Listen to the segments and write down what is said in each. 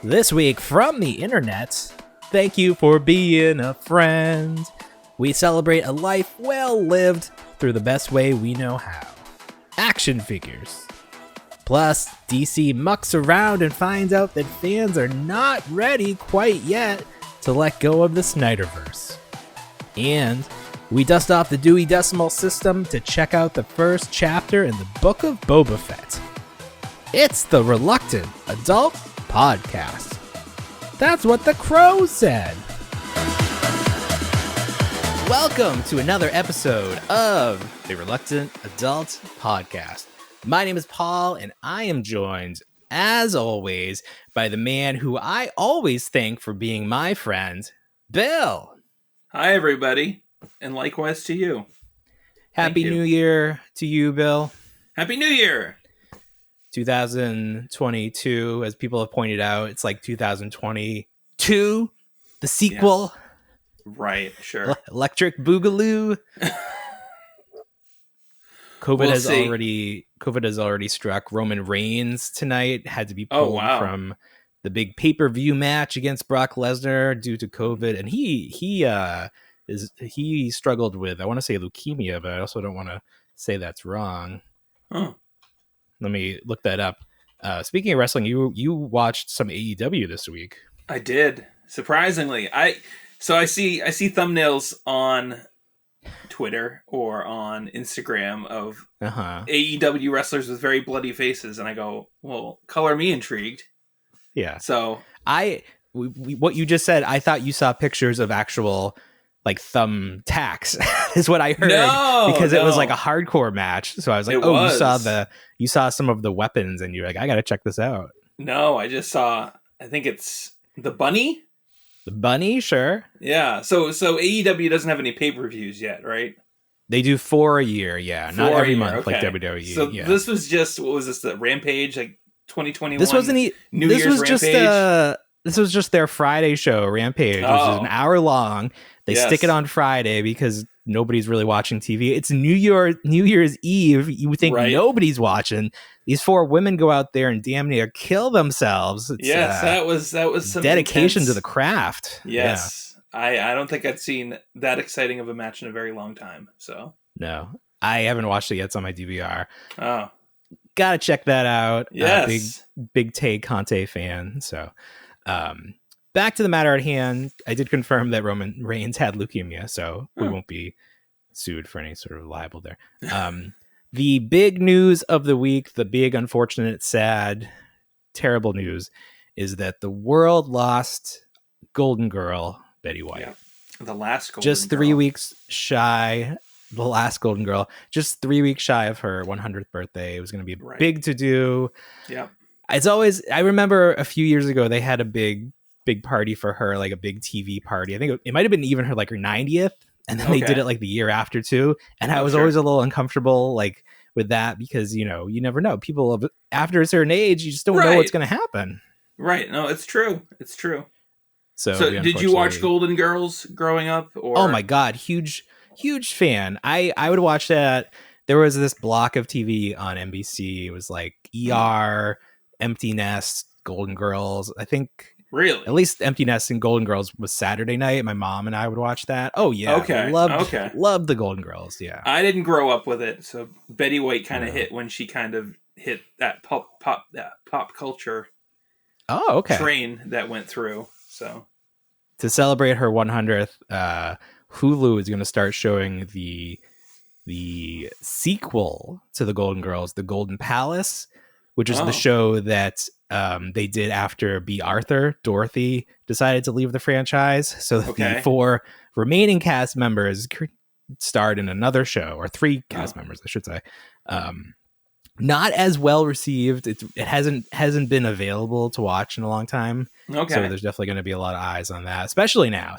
This week from the internet, thank you for being a friend. We celebrate a life well lived through the best way we know how. Action figures. Plus, DC mucks around and finds out that fans are not ready quite yet to let go of the Snyderverse. And we dust off the Dewey Decimal System to check out the first chapter in the Book of Boba Fett. It's the Reluctant Adult Podcast. That's what the crow said. Welcome to another episode of the Reluctant Adult Podcast. My name is Paul, and I am joined, as always, by the man who I always thank for being my friend, Bill. Hi, everybody, and likewise to you. Happy New Year to you, Bill. Happy New Year! 2022, as people have pointed out, it's like 2022, the sequel. Yes. Right, sure. Electric Boogaloo. COVID has already struck. Roman Reigns tonight had to be pulled from the big pay-per-view match against Brock Lesnar due to COVID, and he struggled with, I want to say, leukemia, but I also don't want to say that's wrong. Huh. Let me look that up. Speaking of wrestling, you watched some AEW this week. I did, surprisingly. I see thumbnails on Twitter or on Instagram of AEW wrestlers with very bloody faces, and I go, well, color me intrigued. Yeah. So what you just said, I thought you saw pictures of actual like thumb tacks is what I heard. Because it was like a hardcore match. So I was like, you saw some of the weapons and you're like, I got to check this out. No, I just saw, I think it's the bunny. The bunny, sure. Yeah. So AEW doesn't have any pay-per-views yet, right? They do 4 a year. Yeah. Not every month like WWE. So this was just, what was this? The Rampage, like 2021. This wasn't New Year's Rampage. This was just their Friday show, Rampage, which is an hour long. They stick it on Friday because nobody's really watching TV. It's New Year's Eve. You would think nobody's watching. These 4 women go out there and damn near kill themselves. It's, that was some dedication intense to the craft. Yes, yeah. I don't think I'd seen that exciting of a match in a very long time. So no, I haven't watched it yet. It's on my DVR. Oh, gotta check that out. Yes, big Tay Conte fan. So. Back to the matter at hand. I did confirm that Roman Reigns had leukemia, so we won't be sued for any sort of libel there. The big news of the week, the big, unfortunate, sad, terrible news is that the world lost Golden Girl, Betty White. Yeah. The last Golden Just 3 weeks shy. The last Golden Girl. Just 3 weeks shy of her 100th birthday. It was going to be big to do. Yeah. It's always, I remember a few years ago, they had a big party for her, like a big TV party. I think it might have been even her 90th. And then they did it like the year after too. And I was always a little uncomfortable like with that because, you never know. People after a certain age, you just don't know what's going to happen. Right. No, it's true. It's true. So did you watch Golden Girls growing up? Or? Oh my God. Huge fan. I would watch that. There was this block of TV on NBC. It was like ER, Empty Nest, Golden Girls. I think really at least Empty Nest and Golden Girls was Saturday night. My mom and I would watch that. Oh yeah. Okay. Loved the Golden Girls. Yeah. I didn't grow up with it. So Betty White kind of hit when she kind of hit that pop culture train that went through. So to celebrate her 100th, Hulu is going to start showing the sequel to the Golden Girls, The Golden Palace, which is the show that they did after B. Arthur. Dorothy decided to leave the franchise. So the 4 remaining cast members starred in another show, or 3 cast members, I should say. Not as well received. It hasn't been available to watch in a long time. Okay. So there's definitely going to be a lot of eyes on that, especially now.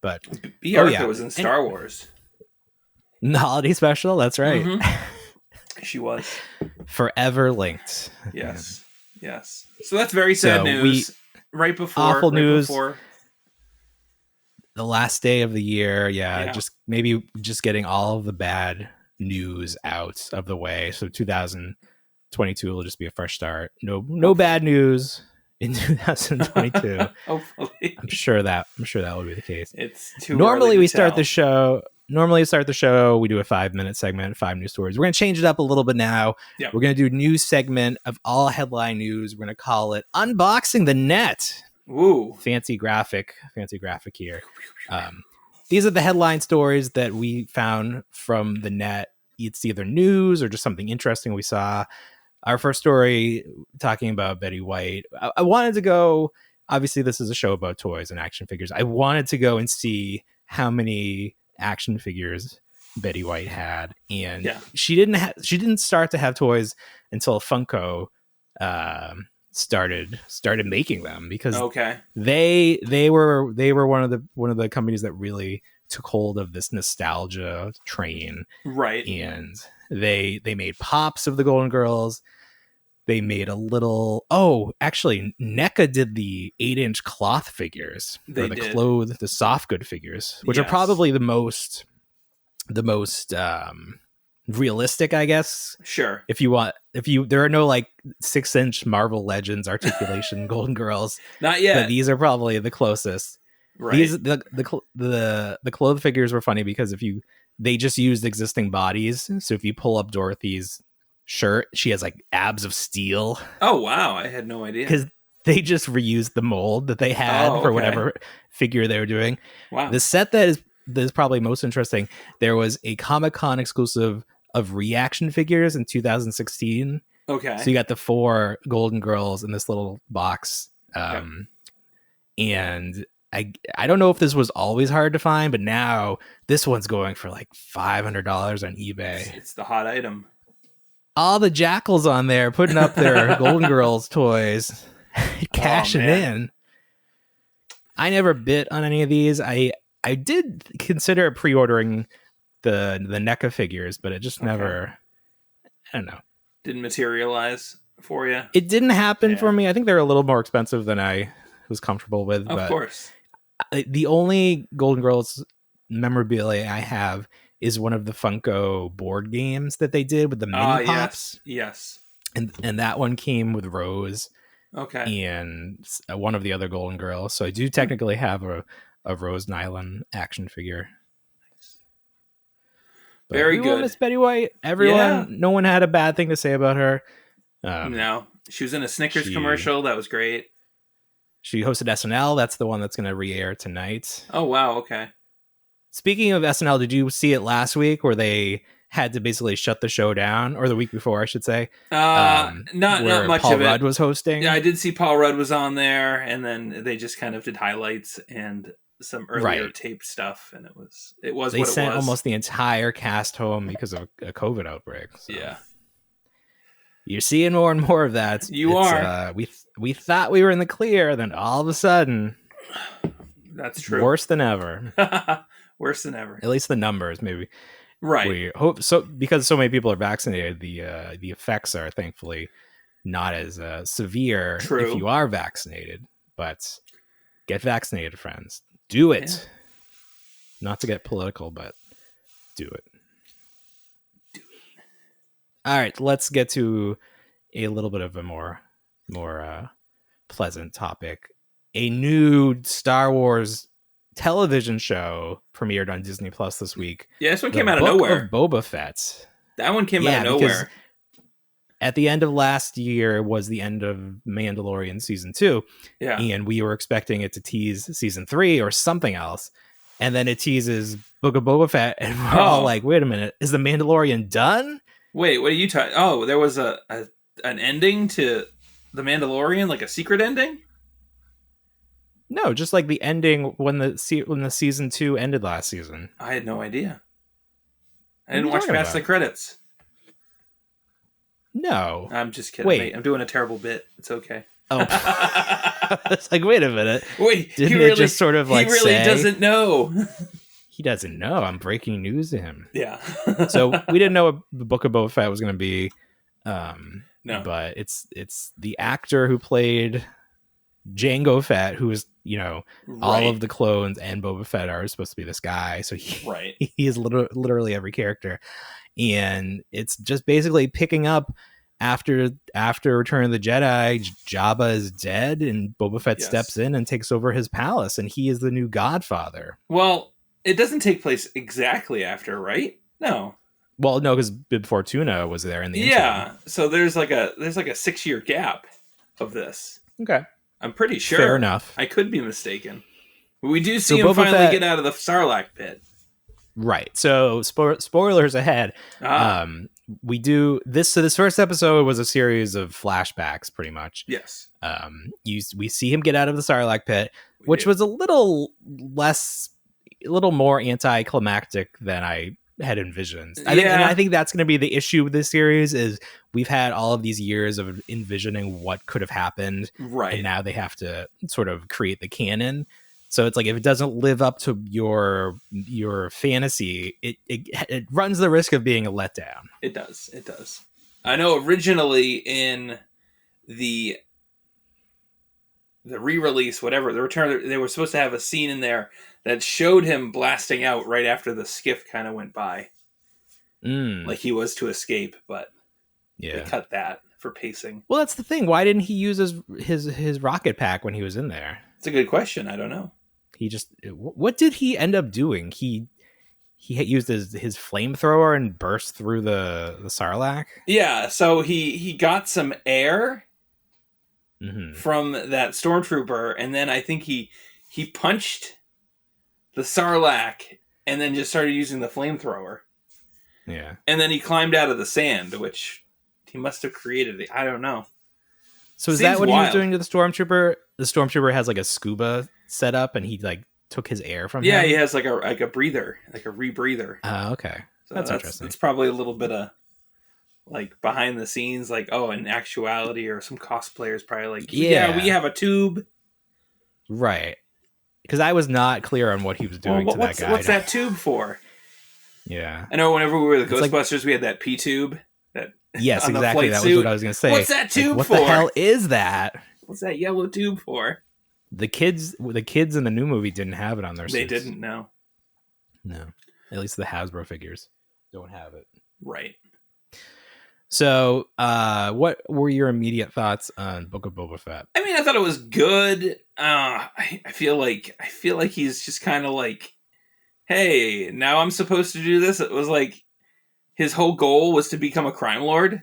But B. Arthur was in Star Wars. The holiday special, that's right. Mm-hmm. She was forever linked. Yes. So that's very sad news. Right before the last day of the year. Yeah. Just getting all of the bad news out of the way. So 2022 will just be a fresh start. No bad news. in 2022. Hopefully. I'm sure that will be the case. It's too Normally early we to start tell. the show. Normally, start the show. We do a 5-minute segment, 5 news stories. We're going to change it up a little bit now. Yep. We're going to do a news segment of all headline news. We're going to call it Unboxing the Net. Woo. Fancy graphic here. These are the headline stories that we found from the net. It's either news or just something interesting we saw. Our first story, talking about Betty White. I wanted to go, obviously this is a show about toys and action figures. I wanted to go and see how many action figures Betty White had, and she didn't start to have toys until Funko started making them, because they were one of the companies that really took hold of this nostalgia train, right? And they made pops of the Golden Girls. They made a little. Actually, NECA did the 8-inch cloth figures for the soft good figures, which are probably the most realistic, I guess. Sure. There are no like 6-inch Marvel Legends articulation Golden Girls. Not yet. But these are probably the closest. Right. These the clothed figures were funny because they just used existing bodies. So if you pull up Dorothy's shirt, she has like abs of steel. Oh wow, I had no idea. Because they just reused the mold that they had for whatever figure they were doing. Wow. The set that is probably most interesting, there was a Comic-Con exclusive of reaction figures in 2016. Okay. So you got the 4 Golden Girls in this little box. And I don't know if this was always hard to find, but now this one's going for like $500 on eBay. It's the hot item. All the jackals on there putting up their Golden Girls toys, cashing in. I never bit on any of these. I did consider pre-ordering the NECA figures, but it just never, I don't know. Didn't materialize for you? It didn't happen for me. I think they're a little more expensive than I was comfortable with. Of course. The only Golden Girls memorabilia I have is one of the Funko board games that they did with the mini pops. Yes. And that one came with Rose. Okay. And one of the other Golden Girls. So I do technically have a Rose Nylon action figure. But very good. Miss Betty White. No one had a bad thing to say about her. No. She was in a Snickers commercial. That was great. She hosted SNL. That's the one that's going to re-air tonight. Oh, wow. Okay. Speaking of SNL, did you see it last week where they had to basically shut the show down, or the week before, I should say? Not much Paul of it. Rudd was hosting. Yeah, I did see Paul Rudd was on there, and then they just kind of did highlights and some earlier taped stuff, and it was they what it was. sent almost the entire cast home because of a COVID outbreak. So. Yeah. You're seeing more and more of that. You are. We thought we were in the clear, then all of a sudden, that's true. Worse than ever. Worse than ever. At least the numbers, maybe. Right. We hope so, because so many people are vaccinated. The effects are thankfully not as severe if you are vaccinated. But get vaccinated, friends. Do it. Yeah. Not to get political, but do it. All right, let's get to a little bit of a more pleasant topic. A new Star Wars television show premiered on Disney Plus this week. Yeah, this one came out of nowhere. Book of Boba Fett. That one came out of nowhere. At the end of last year was the end of Mandalorian season 2. Yeah. And we were expecting it to tease season 3 or something else. And then it teases Book of Boba Fett. And we're all like, wait a minute, is the Mandalorian done? Wait, what are you talking? Oh, there was an ending to The Mandalorian, like a secret ending? No, just like the ending when the season 2 ended last season. I had no idea. I didn't watch past the credits. No. I'm just kidding. Wait. Mate. I'm doing a terrible bit. It's okay. Oh. It's like, wait a minute. Wait, didn't it just sort of like he really doesn't know. He doesn't know. I'm breaking news to him. Yeah. So we didn't know what the Book of Boba Fett was going to be. No. But it's the actor who played Jango Fett, who is, all of the clones and Boba Fett are supposed to be this guy. So he is literally every character. And it's just basically picking up after Return of the Jedi, Jabba is dead, and Boba Fett steps in and takes over his palace, and he is the new Godfather. Well, it doesn't take place exactly after, right? No. Well, no, because Bib Fortuna was there in the interim. So there's like a 6-year gap of this. Okay, I'm pretty sure. Fair enough. I could be mistaken. But we do see him Boba finally Fett, get out of the Sarlacc pit. Right. So spoilers ahead. We do this. So this first episode was a series of flashbacks, pretty much. Yes. We see him get out of the Sarlacc pit, which was a little more anticlimactic than I had envisioned. And I think that's going to be the issue with this series is we've had all of these years of envisioning what could have happened. Right. And now they have to sort of create the canon. So it's like if it doesn't live up to your fantasy, it runs the risk of being a letdown. It does. I know originally in the re-release, whatever, the return, they were supposed to have a scene in there that showed him blasting out right after the skiff kind of went by. Like he was to escape, but they cut that for pacing. Well, that's the thing. Why didn't he use his rocket pack when he was in there? It's a good question. I don't know. What did he end up doing? He used his flamethrower and burst through the Sarlacc. Yeah, so he got some air from that stormtrooper, and then I think he punched the Sarlacc, and then just started using the flamethrower. Yeah, and then he climbed out of the sand, which he must have created. I don't know. So is that what he was doing to the stormtrooper? The stormtrooper has like a scuba setup, and he like took his air from him. Yeah, he has like a breather, like a rebreather. Okay, so that's interesting. It's probably a little bit of like behind the scenes, like in actuality, or some cosplayers probably like, yeah, we have a tube, right? Because I was not clear on what he was doing to that guy. What's that tube for? Yeah, I know. Whenever we were the Ghostbusters, we had that P tube. Yes, exactly. That was what I was going to say. What's that tube for? What the hell is that? What's that yellow tube for? The kids in the new movie didn't have it on their suits. They didn't, no. No. At least the Hasbro figures don't have it. Right. So, what were your immediate thoughts on Book of Boba Fett? I mean, I thought it was good. I feel like he's just kind of like, hey, now I'm supposed to do this. It was like his whole goal was to become a crime lord.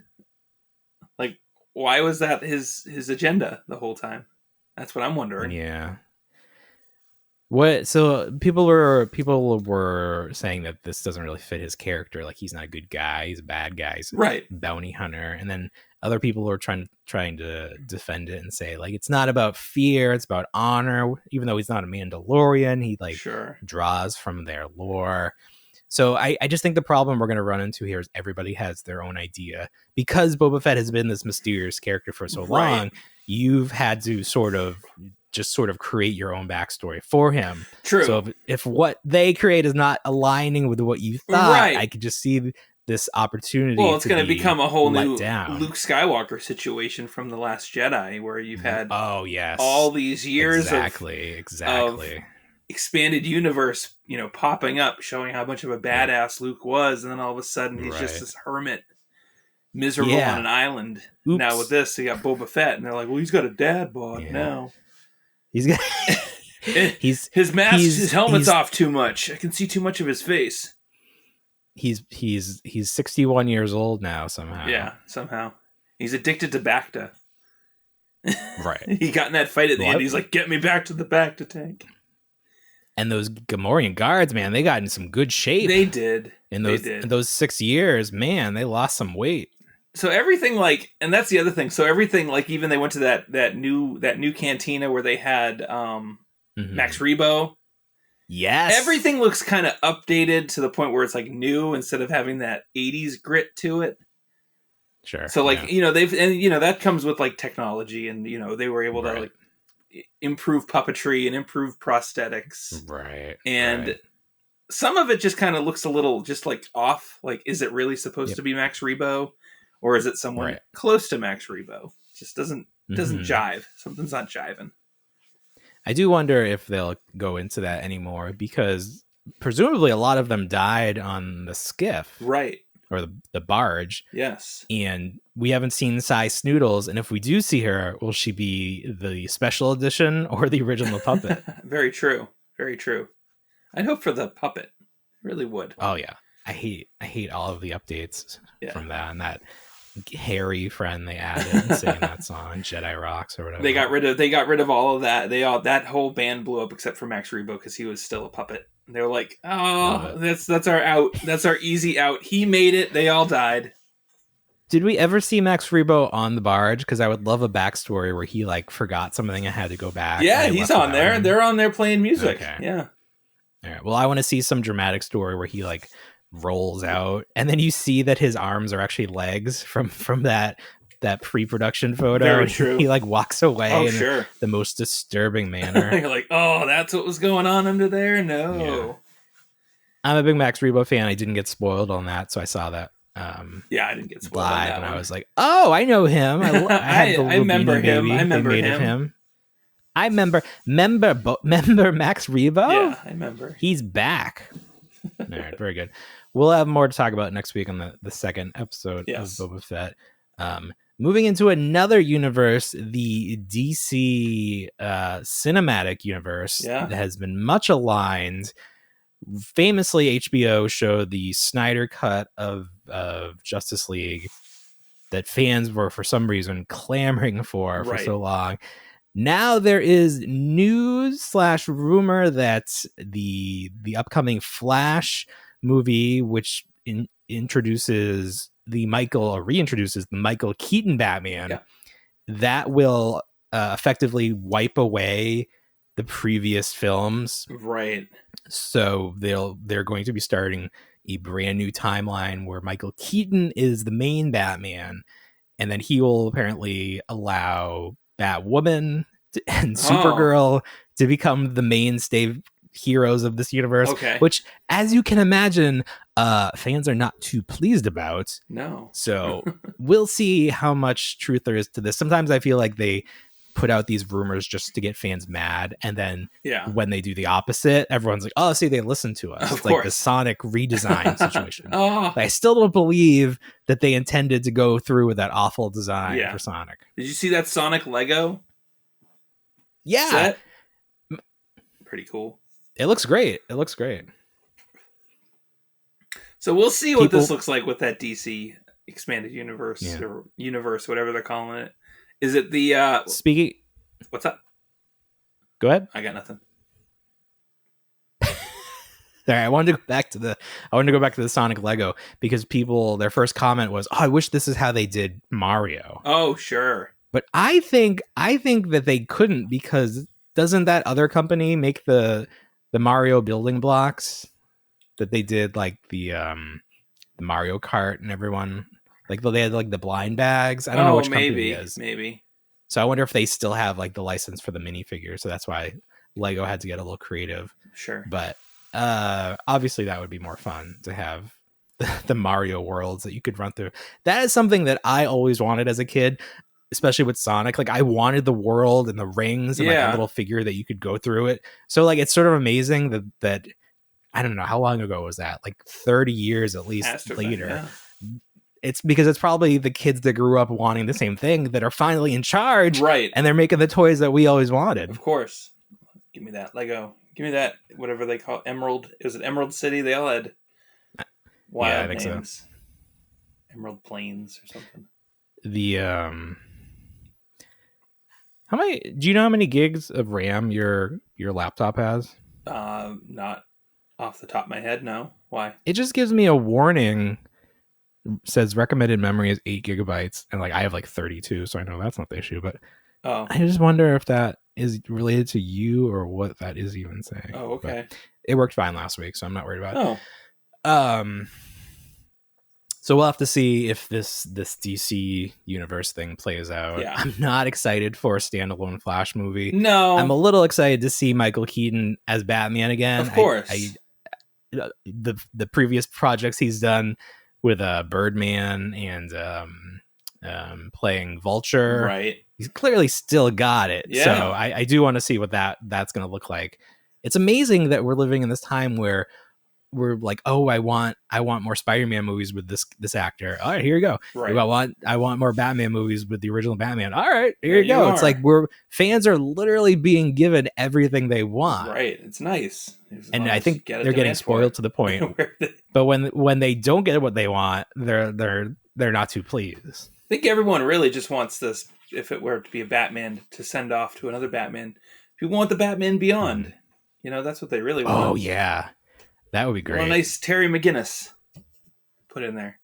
Like, why was that his agenda the whole time? That's what I'm wondering. Yeah. So people were saying that this doesn't really fit his character. Like he's not a good guy. He's a bad guy. He's a bounty hunter. And then other people were trying to defend it and say like it's not about fear. It's about honor. Even though he's not a Mandalorian, he draws from their lore. So I just think the problem we're going to run into here is everybody has their own idea. Because Boba Fett has been this mysterious character for so long, you've had to sort of create your own backstory for him. True. So if what they create is not aligning with what you thought, I could just see this opportunity. Well, it's going to become a whole new Luke Skywalker situation from The Last Jedi, where you've had all these years exactly. of expanded universe, popping up, showing how much of a badass Luke was, and then all of a sudden he's just this hermit, miserable on an island. Oops. Now with this, they got Boba Fett, and they're like, well, he's got a dad bod now. He's got his mask, his helmet's off too much. I can see too much of his face. He's 61 years old now somehow. Yeah, somehow. He's addicted to Bacta. Right. He got in that fight at the end. He's like, get me back to the Bacta tank. And those Gamorrean guards, man, they got in some good shape. They did. In those 6 years, man, they lost some weight. So everything and that's the other thing. So everything even they went to that new cantina where they had Max Rebo. Yes. Everything looks kind of updated to the point where it's like new instead of having that 80s grit to it. Sure. So that comes with like technology, and they were able to improve puppetry and improve prosthetics. Right. And some of it just kind of looks a little just like off. Like, is it really supposed to be Max Rebo? Or is it someone close to Max Rebo? It just doesn't jive. Something's not jiving. I do wonder if they'll go into that anymore, because presumably a lot of them died on the skiff. Right. or the barge. Yes. And we haven't seen Cy Snoodles. And if we do see her, will she be the special edition or the original puppet? Very true. Very true. I'd hope for the puppet. I really would. Oh yeah. I hate all of the updates from that, and that Harry friend they added saying that song Jedi Rocks or whatever. They got rid of all of that. That whole band blew up except for Max Rebo because he was still a puppet. They were like, "Oh, that's our out. That's our easy out. He made it. They all died." Did we ever see Max Rebo on the barge? Because I would love a backstory where he like forgot something and had to go back. Yeah, he's on there. They're on there playing music. Okay. Yeah. All right. Well, I want to see some dramatic story where he like rolls out, and then you see that his arms are actually legs from that pre-production photo. Very true. He like walks away in the most disturbing manner. You're like, oh, that's what was going on under there? No. Yeah. I'm a big Max Rebo fan. I didn't get spoiled on that, so I saw that. I didn't get spoiled live, and I was like, "Oh, I know him. I remember him. I remember him. I remember Max Rebo. Yeah, I remember. He's back. All right, very good. We'll have more to talk about next week on the second episode of Boba Fett. Moving into another universe, the DC cinematic universe has been much aligned. Famously, HBO showed the Snyder cut of Justice League that fans were for some reason clamoring for so long. Now there is news / rumor that the upcoming Flash movie, which reintroduces the Michael Keaton Batman, that will effectively wipe away the previous films. Right. So they're going to be starting a brand new timeline where Michael Keaton is the main Batman, and then he will apparently allow Batwoman and Supergirl to become the mainstay heroes of this universe. Okay. Which, as you can imagine, fans are not too pleased about. No. So we'll see how much truth there is to this. Sometimes I feel like they put out these rumors just to get fans mad, and then when they do the opposite, everyone's like, "Oh, see, they listened to us." It's like the Sonic redesign situation. I still don't believe that they intended to go through with that awful design for Sonic. Did you see that Sonic Lego? Yeah, set? Pretty cool. It looks great. So we'll see what this looks like with that DC expanded universe or universe, whatever they're calling it. Is it the speaking? What's up? Go ahead. I got nothing. All right, I wanted to go back to the Sonic Lego because their first comment was, "Oh, I wish this is how they did Mario." Oh, sure. But I think that they couldn't, because doesn't that other company make the Mario building blocks that they did, like the Mario Kart and everyone? Like they had like the blind bags. I don't know which company it is. Maybe. So I wonder if they still have like the license for the minifigures. So that's why Lego had to get a little creative. Sure. But obviously that would be more fun to have the Mario worlds that you could run through. That is something that I always wanted as a kid, especially with Sonic. Like I wanted the world and the rings and like a little figure that you could go through it. So like it's sort of amazing that I don't know how long ago was that? Like 30 years at least later. It's because it's probably the kids that grew up wanting the same thing that are finally in charge. Right. And they're making the toys that we always wanted. Of course. Give me that Lego. Give me that, whatever they call it. Emerald. Is it Emerald City? They all had wild names. So. Emerald Plains or something. Do you know how many gigs of RAM your laptop has? Not off the top of my head, no. Why? It just gives me a warning. Says recommended memory is 8 gigabytes, and like I have like 32, so I know that's not the issue. But I just wonder if that is related to you or what that is even saying. Oh, okay. But it worked fine last week, so I'm not worried about it. Oh. So we'll have to see if this DC universe thing plays out. Yeah. I'm not excited for a standalone Flash movie. No. I'm a little excited to see Michael Keaton as Batman again. Of course. The previous projects he's done with Birdman and playing Vulture. Right. He's clearly still got it. Yeah. So I do want to see what that's going to look like. It's amazing that we're living in this time where were like, oh, I want more Spider-Man movies with this actor. All right, here you go. Right. I want more Batman movies with the original Batman. All right, here There you go. you It's are. like fans are literally being given everything they want. Right. It's nice. And I think they're getting spoiled to the point. But when they don't get what they want, they're not too pleased. I think everyone really just wants this, if it were to be a Batman, to send off to another Batman. People want the Batman Beyond. You know, that's what they really want. Oh, yeah. That would be great. A nice Terry McGinnis put in there.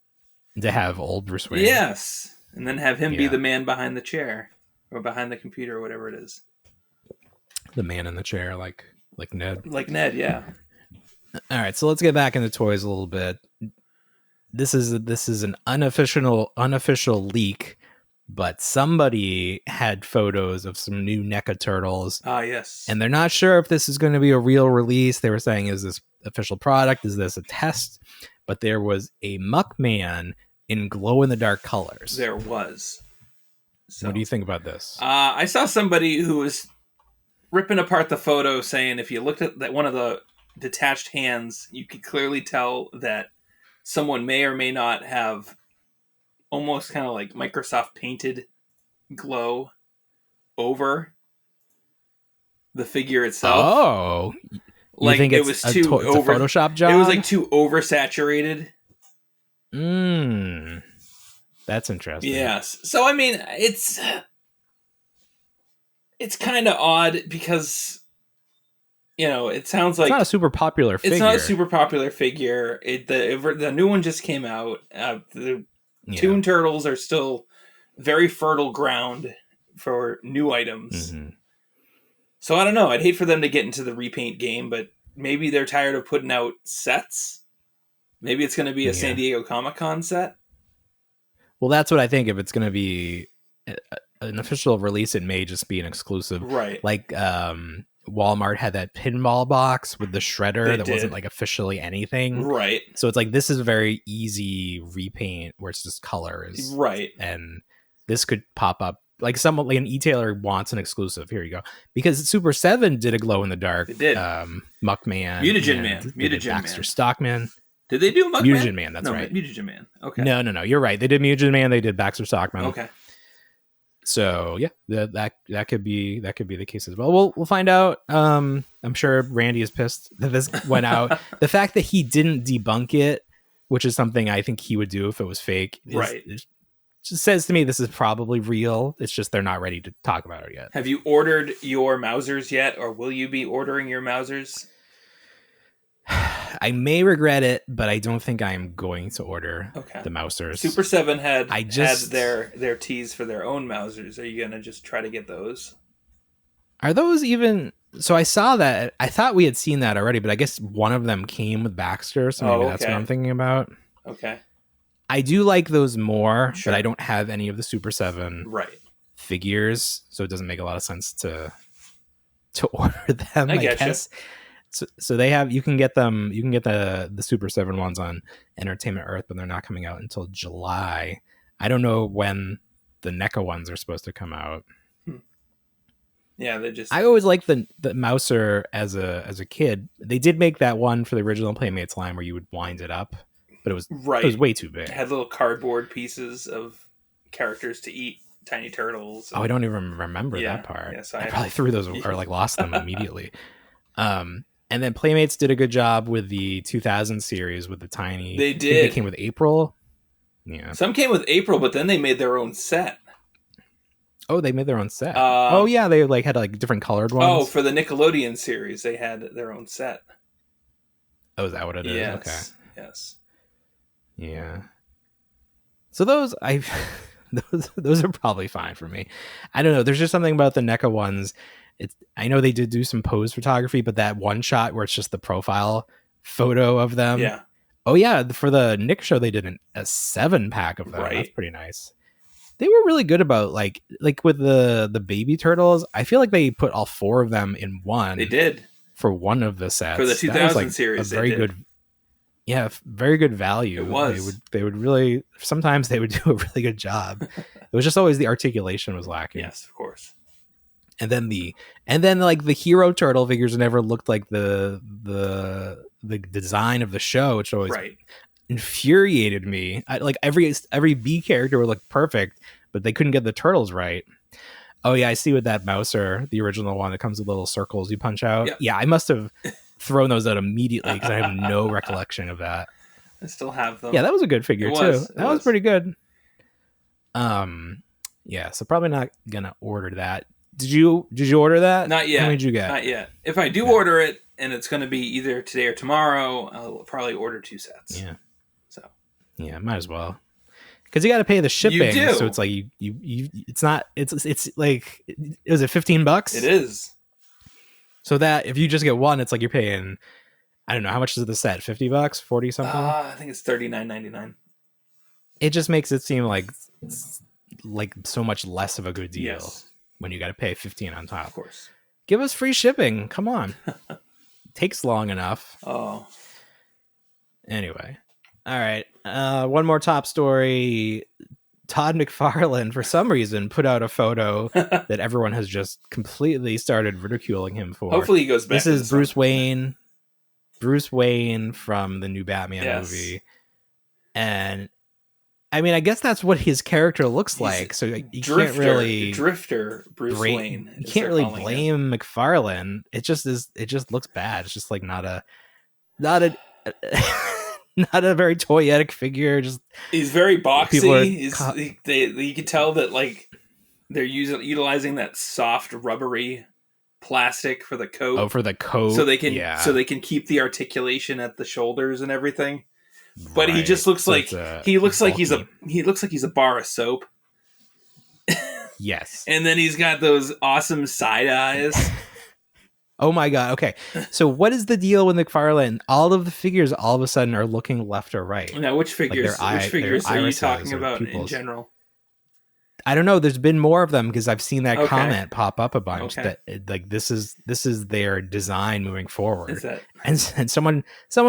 To have old Bruce Wayne. Yes. And then have him be the man behind the chair. Or behind the computer, or whatever it is. The man in the chair, like Ned. Like Ned, yeah. All right, so let's get back into toys a little bit. This is an unofficial leak, but somebody had photos of some new NECA turtles. Ah, yes. And they're not sure if this is going to be a real release. They were saying, is this official product? Is this a test? But there was a Muckman in glow-in-the-dark colors. There was. So, what do you think about this? I saw somebody who was ripping apart the photo saying if you looked at that one of the detached hands, you could clearly tell that someone may or may not have almost kind of like Microsoft painted glow over the figure itself. Oh, like think it was too over Photoshop job. It was like too oversaturated. That's interesting. Yes. So I mean, it's kind of odd because, you know, it sounds like it's not a super popular figure. It's not a super popular figure. The new one just came out. The Toon Turtles are still very fertile ground for new items. Mm-hmm. So I don't know. I'd hate for them to get into the repaint game, but maybe they're tired of putting out sets. Maybe it's going to be a San Diego Comic-Con set. Well, that's what I think. If it's going to be an official release, it may just be an exclusive. Right. Like Walmart had that pinball box with the shredder that wasn't like officially anything. Right. So it's like this is a very easy repaint where it's just colors. Right. And this could pop up. Like an e-tailer wants an exclusive. Here you go. Because Super 7 did a glow-in-the-dark. It did. Muckman. Mutagen Man. Baxter Stockman. Did they do Muckman? Mutagen Man, that's right. Mutagen Man. Okay. No. You're right. They did Mutagen Man. They did Baxter Stockman. Okay. So yeah, that could be the case as well. We'll find out. I'm sure Randy is pissed that this went out. The fact that he didn't debunk it, which is something I think he would do if it was fake, just says to me this is probably real. It's just they're not ready to talk about it yet. Have you ordered your Mousers yet, or will you be ordering your Mousers? I may regret it, but I don't think I am going to order the Mousers. Super 7 had their teas for their own Mousers. Are you going to just try to get those? Are those even... So I saw that. I thought we had seen that already, but I guess one of them came with Baxter, so maybe that's what I'm thinking about. Okay. I do like those more, but I don't have any of the Super 7 figures, so it doesn't make a lot of sense to order them, I guess. So they have, you can get the Super 7 ones on Entertainment Earth, but they're not coming out until July. I don't know when the NECA ones are supposed to come out. Yeah, I always liked the Mouser as a kid. They did make that one for the original Playmates line where you would wind it up, but it was way too big. It had little cardboard pieces of characters to eat, tiny turtles. I don't even remember that part. Yeah, so I probably threw those or like lost them immediately. And then Playmates did a good job with the 2000 series with the tiny. They did. They came with April. Yeah. Some came with April, but then they made their own set. Oh, they made their own set. They had different colored ones. Oh, for the Nickelodeon series, they had their own set. Oh, is that what it is? Yes. Okay. Yes. Yeah. So those those are probably fine for me. I don't know. There's just something about the NECA ones. I know they did do some pose photography, but that one shot where it's just the profile photo of them. Yeah. Oh yeah, for the Nick show they did a 7-pack of them. Right. That's pretty nice. They were really good about like with the baby turtles. I feel like they put all 4 of them in one. They did for one of the sets for the 2000 series. A very good. Yeah, very good value. It was. They would really. Sometimes they would do a really good job. It was just always the articulation was lacking. Yes, of course. And then like the hero turtle figures never looked like the the design of the show, which always right. infuriated me. Like every B character would look perfect, but they couldn't get the turtles right. Oh yeah, I see with that Mouser, the original one that comes with little circles you punch out. Yep. Yeah, I must have thrown those out immediately because I have no recollection of that. I still have them. Yeah, that was a good figure too. That was pretty good. Yeah, so probably not gonna order that. Did you order that? Not yet. How many did you get? Not yet. If I do order it and it's going to be either today or tomorrow, I'll probably order 2 sets. Yeah. So. Yeah, might as well. Because you got to pay the shipping, You do. so it's like you. It's not. It's like, is it $15? It is. So that if you just get one, it's like you're paying. I don't know how much is the set. $50, 40 something. I think it's $39.99. It just makes it seem like so much less of a good deal when you got to pay $15 on top. Of course. Give us free shipping. Come on. Takes long enough. Oh. Anyway. All right. One more top story. Todd McFarlane, for some reason, put out a photo that everyone has just completely started ridiculing him for. Hopefully he goes back. This is Bruce Wayne. Bruce Wayne from the new Batman movie. And I mean, I guess that's what his character looks like. So you can't really Drifter Bruce Wayne. You can't really blame McFarlane. It just is. It just looks bad. It's just like not a not a very toyetic figure. Just he's very boxy. You can tell that like they're utilizing that soft rubbery plastic for the coat. Oh, for the coat, so they can keep the articulation at the shoulders and everything. But he just looks like he's a bar of soap. Yes. And then he's got those awesome side eyes. Oh my god. Okay. So what is the deal with McFarlane? All of the figures all of a sudden are looking left or right. Now, which figures are you talking about in general? I don't know. There's been more of them because I've seen that comment pop up a bunch that like this is their design moving forward. And someone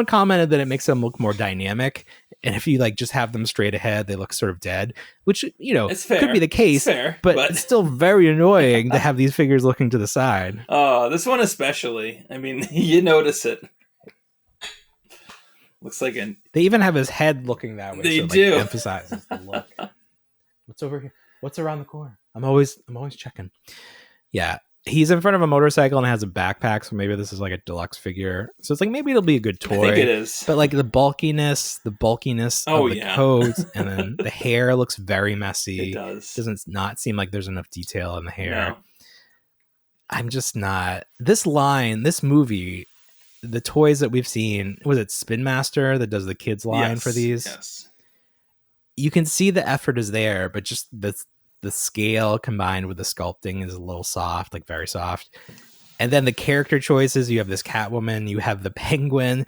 commented that it makes them look more dynamic. And if you like just have them straight ahead, they look sort of dead, which could be the case. But it's still very annoying to have these figures looking to the side. Oh, this one especially. I mean, you notice it. Looks like they even have his head looking that way. They do. Emphasizes the look. What's over here? What's around the corner? I'm always checking. Yeah. He's in front of a motorcycle and has a backpack, so maybe this is like a deluxe figure. So it's like maybe it'll be a good toy. I think it is. But like the bulkiness of the coat, and then the hair looks very messy. It does. Doesn't not seem like there's enough detail in the hair. No. I'm just not. This movie, the toys that we've seen, was it Spin Master that does the kids line for these? Yes. You can see the effort is there, but just the scale combined with the sculpting is a little soft, like very soft. And then the character choices, you have this Catwoman, you have the Penguin,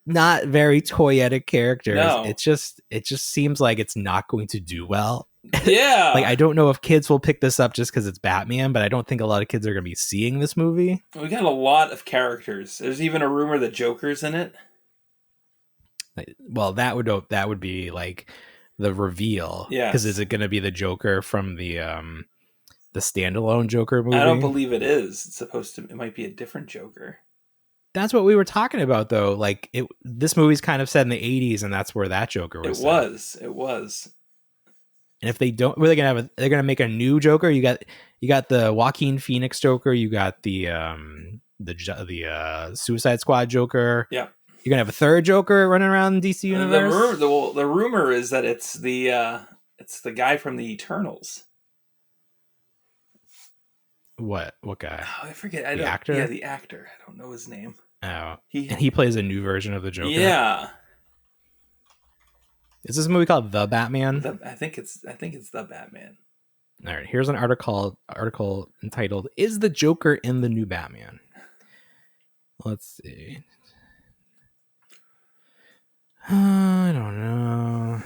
not very toyetic characters. No. It just seems like it's not going to do well. Yeah. Like I don't know if kids will pick this up just because it's Batman, but I don't think a lot of kids are going to be seeing this movie. We got a lot of characters. There's even a rumor that Joker's in it. Well, that would be like the reveal. Yeah. Because is it going to be the Joker from the standalone Joker movie? I don't believe it is. It might be a different Joker. That's what we were talking about, though. Like this movie's kind of set in the 80s, and that's where that Joker was. It was. And if they don't, they're gonna make a new Joker. You got the Joaquin Phoenix Joker. You got the Suicide Squad Joker. Yeah. You're gonna have a third Joker running around DC universe. The rumor is that it's the guy from the Eternals. What guy? Oh, I forget. The actor? Yeah, the actor. I don't know his name. Oh, he plays a new version of the Joker. Yeah. Is this a movie called The Batman? I think it's The Batman. All right. Here's an article entitled "Is the Joker in the New Batman?" Let's see. I don't know.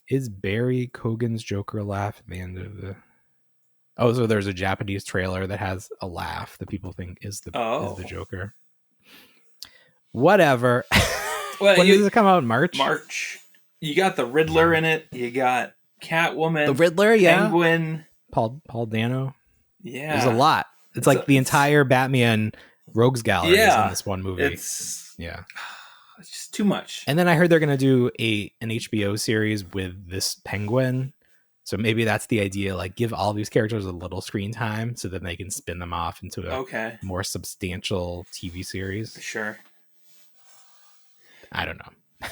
Is Barry Kogan's Joker laugh at the end of the... Oh, so there's a Japanese trailer that has a laugh that people think is the Joker. Whatever. Well, when does it come out in March? March. You got the Riddler in it. You got Catwoman. The Riddler, yeah. Penguin. Paul Dano. Yeah. There's a lot. It's like the entire Batman Rogues Gallery is in this one movie. It's just too much. And then I heard they're going to do an HBO series with this Penguin. So maybe that's the idea, like give all these characters a little screen time so that they can spin them off into a more substantial TV series. Sure. I don't know.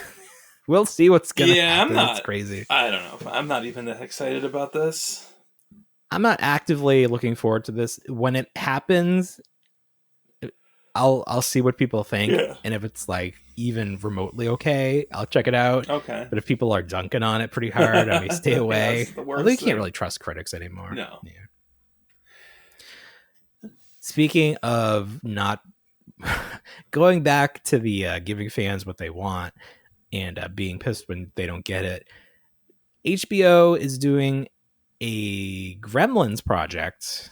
We'll see what's going to happen. It's crazy. I don't know. I'm not even that excited about this. I'm not actively looking forward to this. When it happens, I'll see what people think. Yeah. And if it's like even remotely okay, I'll check it out. Okay. But if people are dunking on it pretty hard, I may stay away. Although you can't really trust critics anymore. No. Yeah. Speaking of not going back to the giving fans what they want and being pissed when they don't get it, HBO is doing a Gremlins project.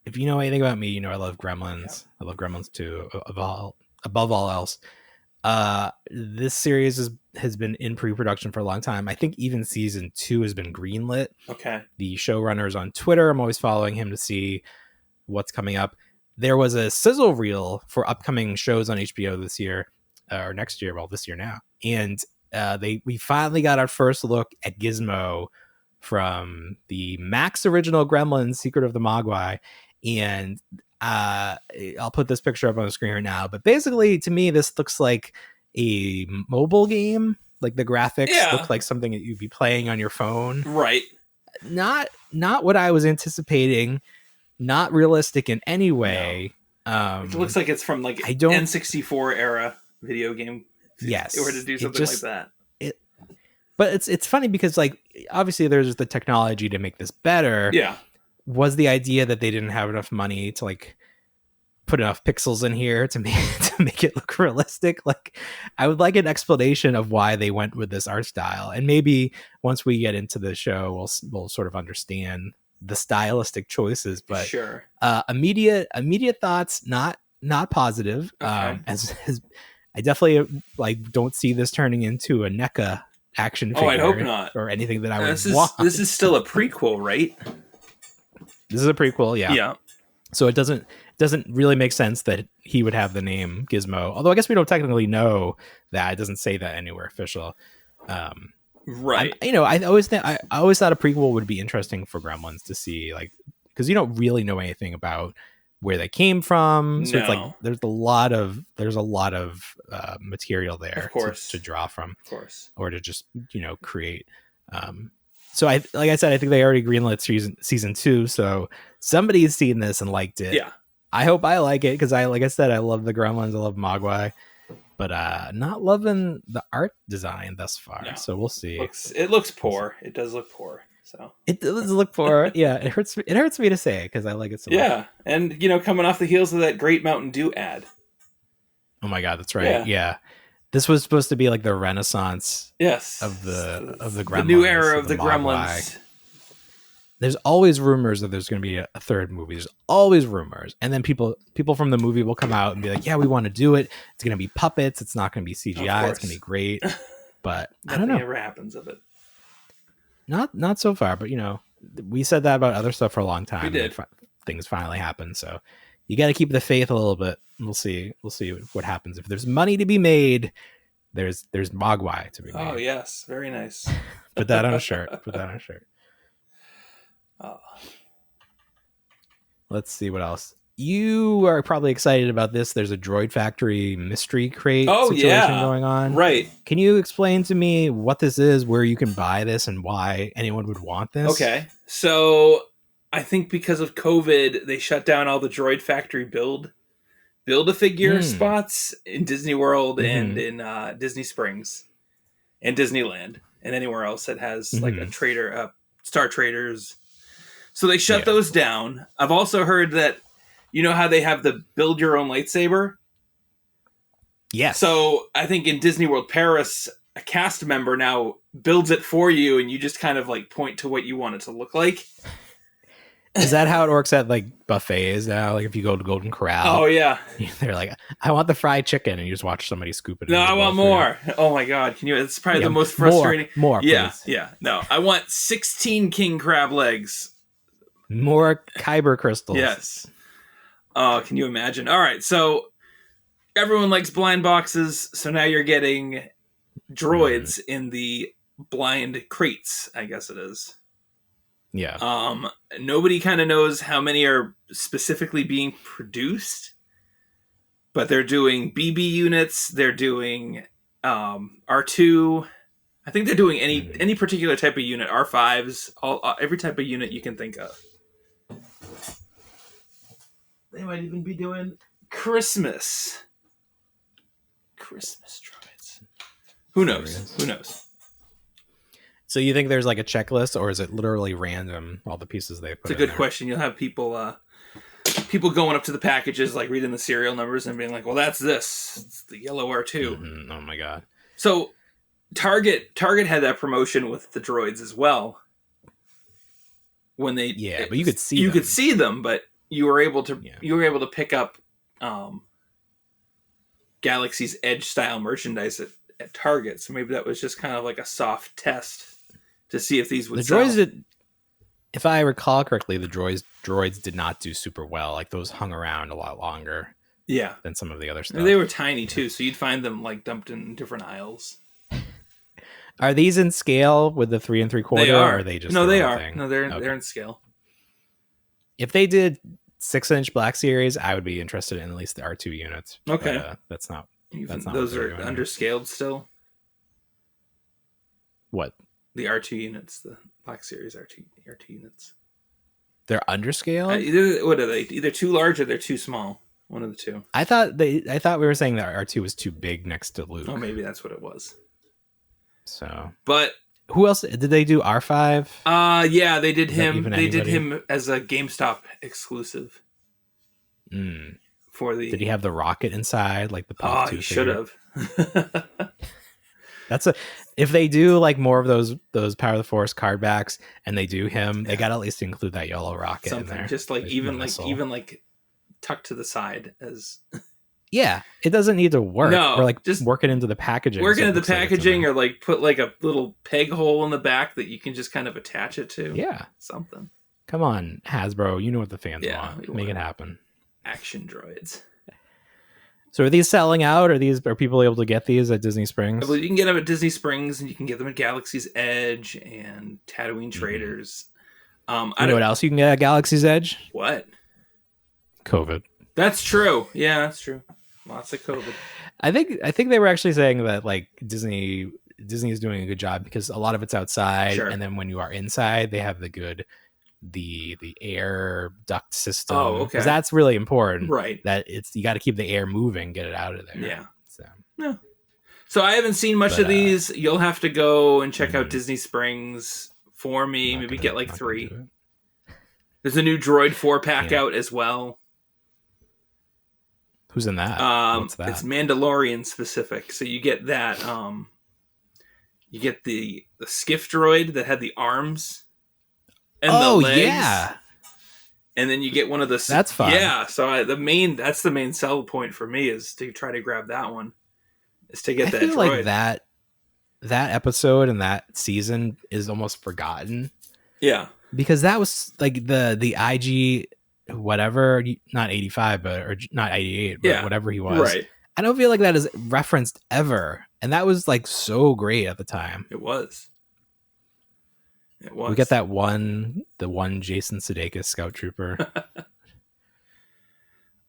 If you know anything about me, you know I love Gremlins. Yeah. I love Gremlins too, above all else. This series has been in pre-production for a long time. I think even season 2 has been greenlit. Okay. The showrunner is on Twitter. I'm always following him to see what's coming up. There was a sizzle reel for upcoming shows on HBO this year or next year. Well, this year now. And we finally got our first look at Gizmo from the Max original Gremlins, Secret of the Mogwai. And I'll put this picture up on the screen right now. But basically, to me, this looks like a mobile game. Like the graphics look like something that you'd be playing on your phone. Right. Not what I was anticipating. Not realistic in any way. No. It looks like it's from like N64 era video game. Yes. Or to do something like that. But it's funny because like obviously there's the technology to make this better. Yeah. Was the idea that they didn't have enough money to like put enough pixels in here to make it look realistic? Like I would like an explanation of why they went with this art style. And maybe once we get into the show, we'll sort of understand the stylistic choices. But sure. Immediate thoughts, not positive. Okay. As I definitely like don't see this turning into a NECA action figure. I hope not. Or anything that I would want. This is still a prequel, right? This is a prequel, yeah. Yeah. So it doesn't really make sense that he would have the name Gizmo. Although I guess we don't technically know that. It doesn't say that anywhere official. Right. I always thought a prequel would be interesting for Gremlins to see, like, because you don't really know anything about where they came from. So it's like there's a lot of material there, of course, to draw from, of course, or to just create. So like I said, I think they already greenlit season 2. So somebody's seen this and liked it. Yeah. I hope I like it because like I said, I love the Gremlins. I love Mogwai, but not loving the art design thus far. No. So we'll see. It looks poor. It does look poor. So it does look poor. Yeah. It hurts me to say it because I like it so much. Yeah. And coming off the heels of that great Mountain Dew ad. Oh my God. That's right. Yeah. This was supposed to be like the renaissance of the Gremlins. The new era of the Gremlins. There's always rumors that there's going to be a third movie. There's always rumors. And then people from the movie will come out and be like, yeah, we want to do it. It's going to be puppets. It's not going to be CGI. It's going to be great. But I don't know. Nothing ever happens of it. Not so far. But, we said that about other stuff for a long time. We did. Things finally happen. So you got to keep the faith a little bit. We'll see what happens. If there's money to be made, there's Mogwai to be made. Oh, yes. Very nice. Put that on a shirt. Oh. Let's see what else. You are probably excited about this. There's a Droid Factory mystery crate situation going on. Right. Can you explain to me what this is, where you can buy this, and why anyone would want this? Okay. So I think because of COVID, they shut down all the Droid Factory Build-A-Figure spots in Disney World and in Disney Springs and Disneyland and anywhere else that has like a trader, Star Traders. So they shut those down. I've also heard that, how they have the build your own lightsaber? Yes. So I think in Disney World Paris, a cast member now builds it for you and you just kind of like point to what you want it to look like. Is that how it works at like buffets now? Like if you go to Golden Corral. Oh yeah. They're like, I want the fried chicken, and you just watch somebody scoop it. No, I want more. Oh my God. It's probably the most frustrating. More, yeah. Please. Yeah. No, I want 16 king crab legs. More Kyber crystals. Yes. Oh, can you imagine? All right, so everyone likes blind boxes, so now you're getting droids in the blind crates, I guess it is. Yeah. Nobody kind of knows how many are specifically being produced, but they're doing BB units, they're doing R2. I think they're doing any particular type of unit, R5s, every type of unit you can think of. They might even be doing Christmas droids. Who knows? Who knows? So you think there's like a checklist, or is it literally random, all the pieces they put in? It's a good question. You'll have people going up to the packages, like reading the serial numbers and being like, well, that's this. It's the yellow R2. Mm-hmm. Oh my God. So Target had that promotion with the droids as well. When they but you could see them, but you were able to pick up Galaxy's Edge style merchandise at Target. So maybe that was just kind of like a soft test to see if these would sell. Droids if I recall correctly, the droids did not do super well. Like those hung around a lot longer. Yeah. Than some of the other stuff. And they were tiny too, so you'd find them like dumped in different aisles. Are these in scale with the 3 3/4? They are. Or are they just no? They are. Thing? No, they're in scale. If they did 6-inch Black Series, I would be interested in at least the R2 units. Okay, but, that's not. Those are underscaled still. What? The R2 units, the Black Series R2 units. They're underscaled. What are they? Either too large or they're too small. One of the two. I thought we were saying that R2 was too big next to Luke. Oh, maybe that's what it was. So, but who else did they do? R5? Yeah, they did him. They did him as a GameStop exclusive. For the. Did he have the rocket inside, like the Pop 2? He should have. If they do like more of those Power of the Force card backs, and they do him, they got to at least include that yellow rocket in there. Just like even tucked to the side as. Yeah, it doesn't need to work. No, or like just work it into the packaging. Work it into the packaging, or like put like a little peg hole in the back that you can just kind of attach it to. Yeah, something. Come on, Hasbro, you know what the fans want. Make it happen. Action droids. So are these selling out? Are people able to get these at Disney Springs? Well, you can get them at Disney Springs, and you can get them at Galaxy's Edge and Tatooine Traders. You know what else you can get at Galaxy's Edge? What? COVID. That's true. Yeah, that's true. Lots of COVID. I think they were actually saying that like Disney is doing a good job because a lot of it's outside, and then when you are inside, they have the air duct system. Oh, okay. Because that's really important, right? That you got to keep the air moving, get it out of there. Yeah. So I haven't seen much of these. You'll have to go and check out Disney Springs for me. Maybe get like 3. There's a new Droid 4-pack out as well. Who's in that? What's that? It's Mandalorian specific. So you get that. You get the skiff droid that had the arms and the legs. Yeah. And then you get one of the. That's fun. Yeah. So that's the main sell point for me is to try to grab that one. Is to get that droid. Like that episode and that season is almost forgotten. Yeah. Because that was like the IG. Whatever, not 85, or not 88, but whatever he was. Right. I don't feel like that is referenced ever, and that was like so great at the time. It was. We get the one Jason Sudeikis Scout Trooper.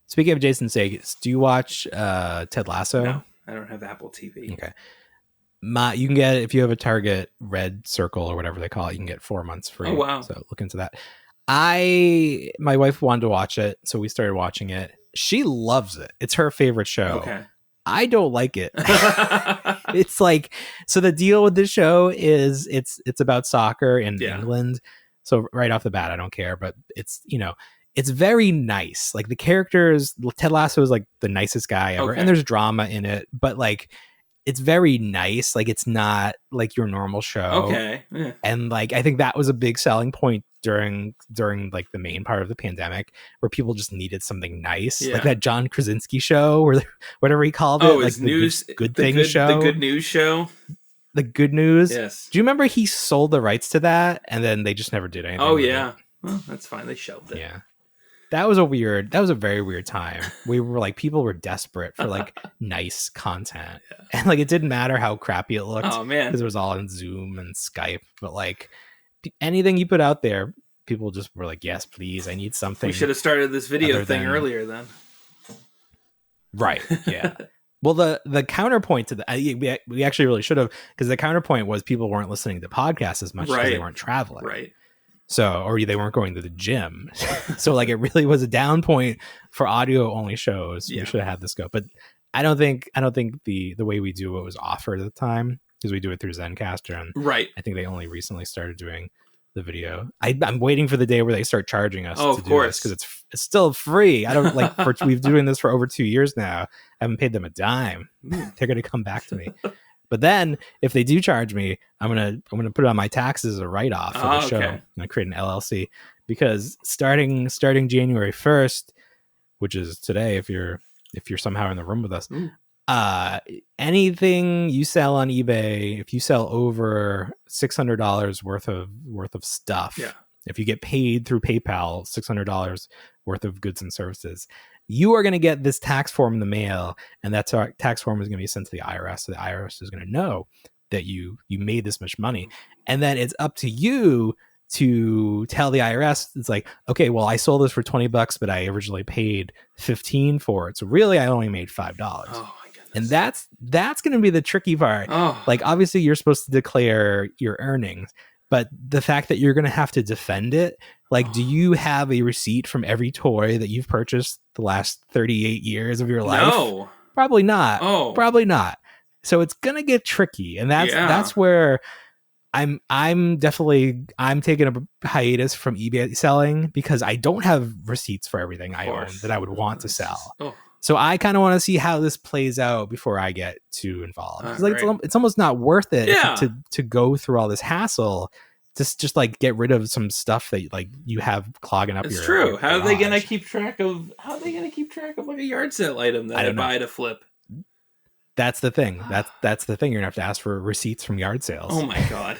Speaking of Jason Sudeikis, do you watch Ted Lasso? No, I don't have Apple TV. Okay. You can get, if you have a Target Red Circle or whatever they call it, you can get 4 months free. Oh wow! So look into that. My wife wanted to watch it, so we started watching it. She loves it. It's her favorite show. Okay. I don't like it. It's like, so the deal with this show is it's about soccer in England. So right off the bat, I don't care, but it's very nice. Like the characters, Ted Lasso is like the nicest guy ever. And there's drama in it, but like, it's very nice. Like it's not like your normal show. Okay. Yeah. And like, I think that was a big selling point during like the main part of the pandemic, where people just needed something nice, like that John Krasinski show, or whatever he called it, like the good show, the Good News show, the Good News. Yes. Do you remember he sold the rights to that, and then they just never did anything? Oh yeah. Well, that's fine. They shelved it. Yeah. that was a very weird time. We were like, people were desperate for like nice content. Yeah. And like, it didn't matter how crappy it looked. Oh man. Because it was all in Zoom and Skype. But like anything you put out there, people just were like, yes, please. I need something. We should have started this video thing earlier then. Right. Yeah. Well, the counterpoint to that, we actually really should have, because the counterpoint was people weren't listening to podcasts as much because they weren't traveling. Right. So, or they weren't going to the gym. So like it really was a down point for audio only shows. Yeah. We should have had this go. But I don't think the way we do it was offered at the time, because we do it through Zencaster. And right. I think they only recently started doing the video. I'm waiting for the day where they start charging us to do this, because it's still free. I don't like we've been doing this for over 2 years now. I haven't paid them a dime. They're gonna come back to me. But then if they do charge me, I'm gonna put it on my taxes as a write-off for the show. I'm gonna create an LLC, because starting January 1st, which is today, if you're somehow in the room with us, anything you sell on eBay, if you sell over $600 worth of stuff, if you get paid through PayPal $600 worth of goods and services, you are going to get this tax form in the mail, and that tax form is going to be sent to the IRS. So the IRS is going to know that you made this much money, and then it's up to you to tell the IRS. It's like, okay, well, I sold this for $20, but I originally paid $15 for it, so really I only made $5. Oh my goodness. And that's going to be the tricky part. Like, obviously you're supposed to declare your earnings, but the fact that you're going to have to defend it, like, do you have a receipt from every toy that you've purchased the last 38 years of your life? No. Probably not. Probably not. So it's going to get tricky. And that's where I'm taking a hiatus from eBay selling, because I don't have receipts for everything I own that I would want to sell. So I kind of want to see how this plays out before I get too involved. It's almost not worth it to go through all this hassle. Just like get rid of some stuff that like you have clogging up. It's true. How are they gonna keep track of like a yard sale item that I buy to flip? That's the thing. That's the thing. You're gonna have to ask for receipts from yard sales. Oh my god.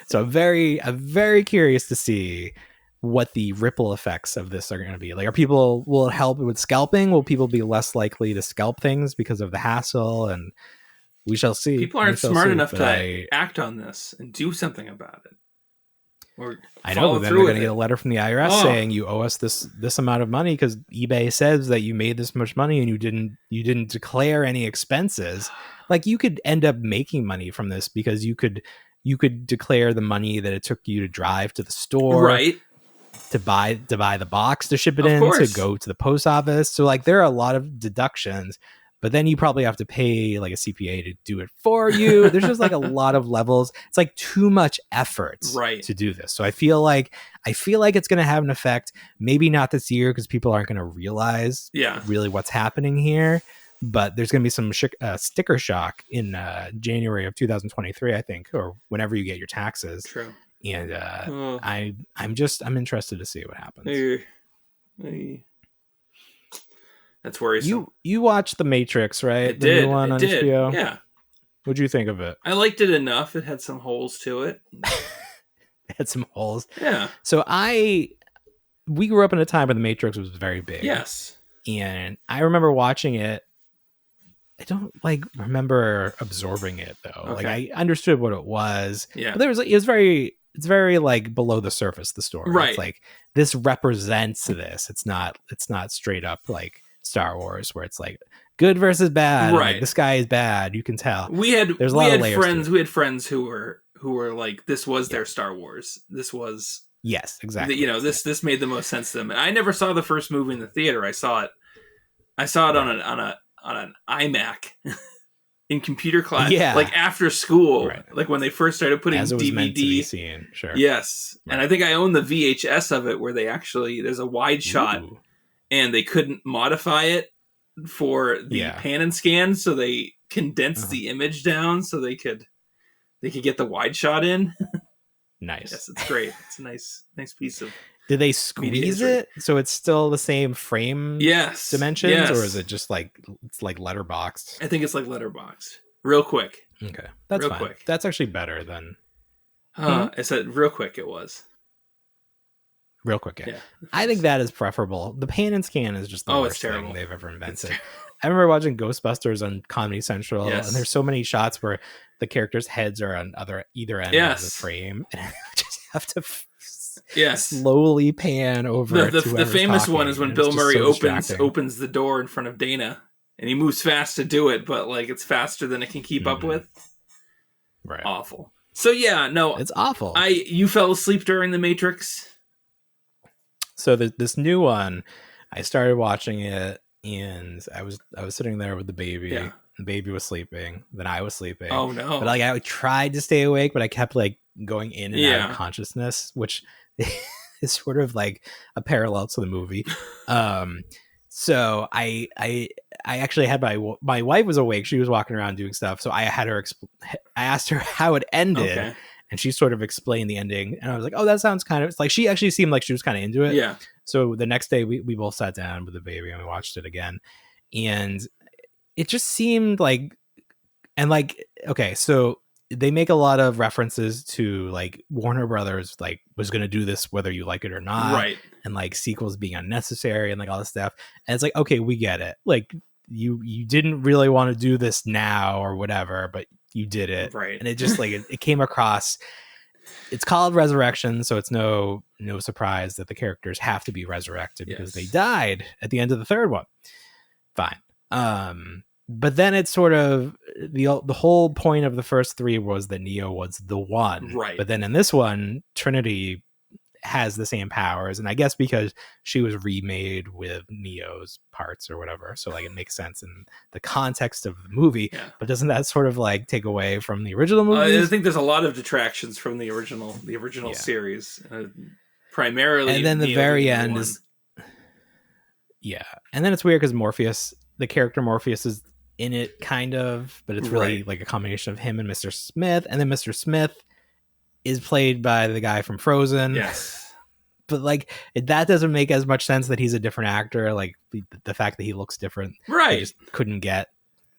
So I'm very curious to see what the ripple effects of this are going to be. Like, will it help with scalping? Will people be less likely to scalp things because of the hassle? And we shall see. People aren't smart enough to act on this and do something about it. Or I know, but then they're going to get a letter from the IRS saying you owe us this amount of money because eBay says that you made this much money and you didn't declare any expenses. Like, you could end up making money from this because you could declare the money that it took you to drive to the store, right? To buy the box, to ship it in, to go to the post office. So like, there are a lot of deductions, but then you probably have to pay like a CPA to do it for you. There's just like a lot of levels. It's like too much effort to do this. So I feel like it's going to have an effect. Maybe not this year, because people aren't going to realize really what's happening here. But there's going to be some sticker shock in January of 2023, I think, or whenever you get your taxes. True. And I'm interested to see what happens. That's worrisome. You watched The Matrix, right? The new one on HBO? Yeah. What'd you think of it? I liked it enough. It had some holes to it. It had some holes. Yeah. So we grew up in a time when The Matrix was very big. Yes. And I remember watching it. I don't remember absorbing it though. Okay. Like, I understood what it was. Yeah. But it's very like below the surface, the story. Right. It's like, this represents this. It's not straight up like Star Wars, where it's like good versus bad. Right. Like, this guy is bad. You can tell. We had friends who were like, this was their Star Wars. This was exactly. This made the most sense to them. And I never saw the first movie in the theater. I saw it on an iMac in computer class, like after school, like when they first started putting as it was DVD. Meant to be seen. Sure. Yes, right. And I think I own the VHS of it, where there's a wide shot, and they couldn't modify it for the pan and scan, so they condensed the image down so they could get the wide shot in. Nice. Yes, it's great. It's a nice piece of. Did they squeeze it so it's still the same frame dimensions, or is it just like it's like letterboxed? I think it's like letterboxed. Real quick. Okay, that's real fine. Quick. That's actually better than. I said real quick. It was. real quick. Yeah. Yeah, I think that is preferable. The pan and scan is just the worst thing they've ever invented. I remember watching Ghostbusters on Comedy Central, and there's so many shots where the characters' heads are on either end of the frame, and I just have to slowly pan over. The famous one is when Bill Murray opens the door in front of Dana, and he moves fast to do it, but like it's faster than it can keep up with. Right. Awful. So yeah, no, it's awful. You fell asleep during The Matrix. So this new one, I started watching it, and I was sitting there with the baby. Yeah. The baby was sleeping. Then I was sleeping. Oh no! But like I tried to stay awake, but I kept like going in and out of consciousness, which is sort of like a parallel to the movie. So I actually had my wife was awake. She was walking around doing stuff. So I had her. I asked her how it ended. Okay. And she sort of explained the ending, and I was like, "Oh, that sounds kind of like." She actually seemed like she was kind of into it. Yeah. So the next day, we both sat down with the baby and we watched it again, and it just seemed like, and like, okay, so they make a lot of references to like Warner Brothers, like was going to do this whether you like it or not, right? And like sequels being unnecessary and like all this stuff, and it's like, okay, we get it. Like you didn't really want to do this now or whatever, but you did it, right? And it just like it came across. It's called Resurrection, so it's no surprise that the characters have to be resurrected because they died at the end of the third one. Fine, but then it's sort of the whole point of the first three was that Neo was the one, right? But then in this one, Trinity has the same powers, and I guess because she was remade with Neo's parts or whatever, so like it makes sense in the context of the movie. But doesn't that sort of like take away from the original movie? I think there's a lot of detractions from the original series, primarily. And then the very end is and then it's weird because the character Morpheus is in it kind of, but it's really like a combination of him and Mr. Smith, and then Mr. Smith is played by the guy from Frozen. Yes. But like that doesn't make as much sense that he's a different actor. Like the fact that he looks different. Right. I just couldn't get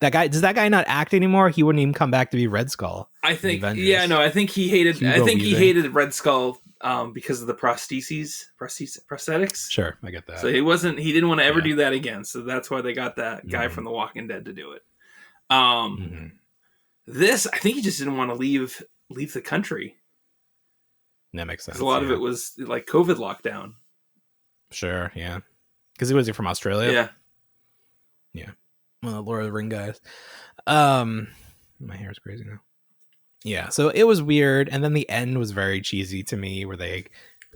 that guy. Does that guy not act anymore? He wouldn't even come back to be Red Skull. I think. Yeah, no, I think he hated. He hated Red Skull because of the prosthetics. Sure, I get that. So he didn't want to ever do that again. So that's why they got that guy from The Walking Dead to do it. This, I think he just didn't want to leave the country. That makes sense. A lot of it was like COVID lockdown. Sure, yeah. Because he was from Australia. Yeah. Yeah. One of the Lord of the Ring guys. My hair is crazy now. Yeah, so it was weird, and then the end was very cheesy to me, where they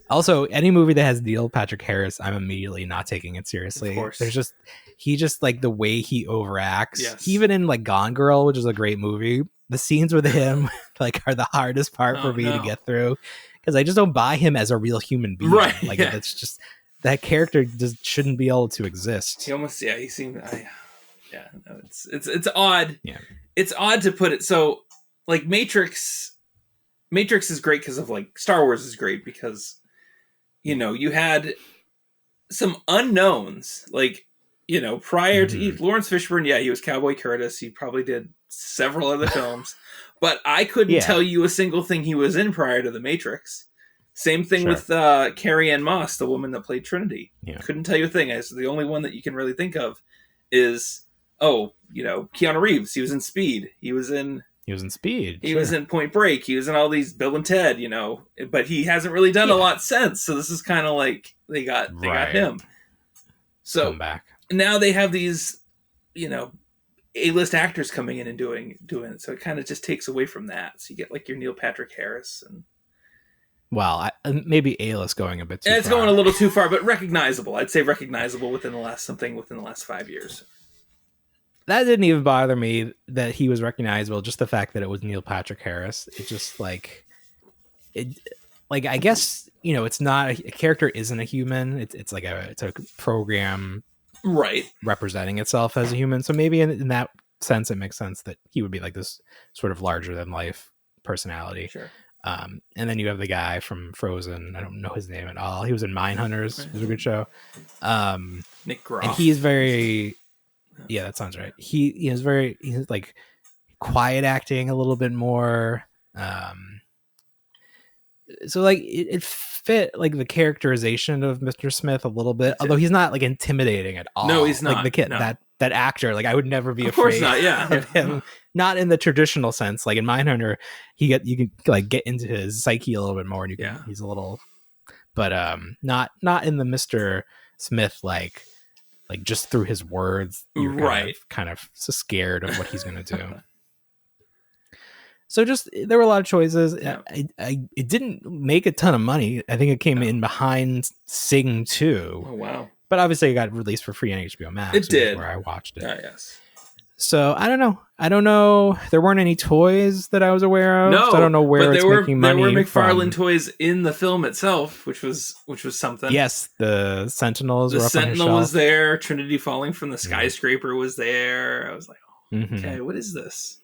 also any movie that has Neil Patrick Harris, I'm immediately not taking it seriously. Of course. He just like the way he overacts. Yes. Even in like Gone Girl, which is a great movie, the scenes with him like are the hardest part for me to get through. Because I just don't buy him as a real human being. Right. Like that's just that character just shouldn't be able to exist. He seemed no, it's odd. Yeah. It's odd to put it so like Matrix is great because of like Star Wars is great because you had some unknowns like prior to Lawrence Fishburne, he was Cowboy Curtis, he probably did several other films. But I couldn't tell you a single thing he was in prior to The Matrix. Same thing with Carrie Ann Moss, the woman that played Trinity. Yeah. Couldn't tell you a thing. The only one that you can really think of is, Keanu Reeves. He was in Speed. He was in Speed. He was in Point Break. He was in all these Bill and Ted, but he hasn't really done a lot since. So this is kind of like they got him. So come back. Now they have these, A-list actors coming in and doing it, so it kind of just takes away from that. So you get like your Neil Patrick Harris and maybe A-list going a bit too far. It's going a little too far, but recognizable. I'd say recognizable within the last 5 years. That didn't even bother me that he was recognizable. Just the fact that it was Neil Patrick Harris. It just like I guess it's not a character isn't a human. It's a program. Right. Representing itself as a human. So maybe in that sense, it makes sense that he would be like this sort of larger than life personality. Sure. And then you have the guy from Frozen. I don't know his name at all. He was in Mindhunters. It was a good show. Nick Groff. And he's very, that sounds right. He's like quiet acting a little bit more. So like it fit like the characterization of Mr. Smith a little bit, although he's not like intimidating at all. No, he's not. Like the kid, no. that actor, like I would never be Of course afraid not, yeah. of him. Not in the traditional sense. Like in Mindhunter, you can like get into his psyche a little bit more, and he's a little, but not in the Mr. Smith like just through his words, you're kind of scared of what he's gonna do. So just there were a lot of choices. Yeah. It didn't make a ton of money. I think it came in behind Sing 2. Oh wow! But obviously, it got released for free on HBO Max. It did, where I watched it. Yes. So I don't know. There weren't any toys that I was aware of. No, so I don't know where it's making money. There were McFarlane toys in the film itself, which was something. Yes, the Sentinels. The were up Sentinel on his was there. Trinity falling from the skyscraper was there. I was like, okay, what is this?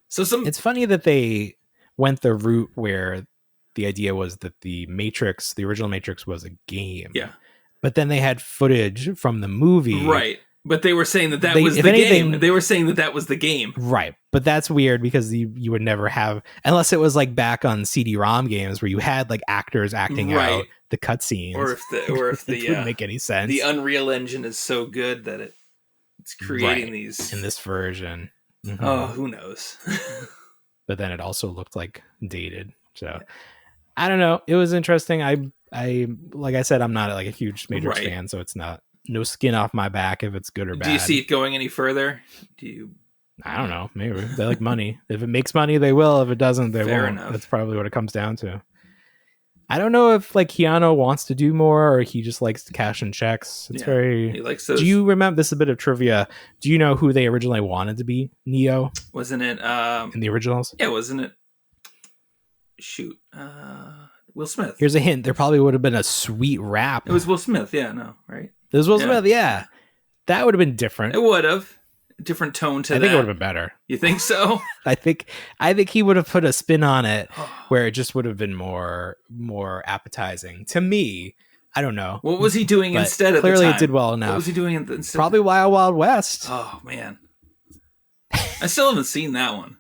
So it's funny that they went the route where the idea was that the original Matrix was a game. Yeah. But then they had footage from the movie. Right. But they were saying that was the game. They were saying that was the game. Right. But that's weird because you would never have, unless it was like back on CD-ROM games where you had like actors acting out the cutscenes. Or if the it wouldn't make any sense. The Unreal Engine is so good that it's creating these in this version. Mm-hmm. Oh, who knows? But then it also looked like dated. So I don't know. It was interesting. I like I said, I'm not like a huge Matrix fan, so it's no skin off my back if it's good or bad. Do you see it going any further? I don't know. Maybe they like money. If it makes money, they will. If it doesn't, they Fair won't. Enough. That's probably what it comes down to. I don't know if like Keanu wants to do more or he just likes to cash in checks. It's he likes those. Do you remember, this is a bit of trivia, do you know who they originally wanted to be Neo? Wasn't it in the originals? Yeah, wasn't it? Shoot. Will Smith. Here's a hint. There probably would have been a sweet rap. It was Will Smith. Yeah, no, right? It was Will Smith, yeah. That would have been different. It would have. Different tone to that. I think it would have been better. You think so? I think he would have put a spin on it where it just would have been more appetizing to me. I don't know. What was he doing instead of clearly it did well enough. What was he doing instead? Probably Wild Wild West. Oh man. I still haven't seen that one.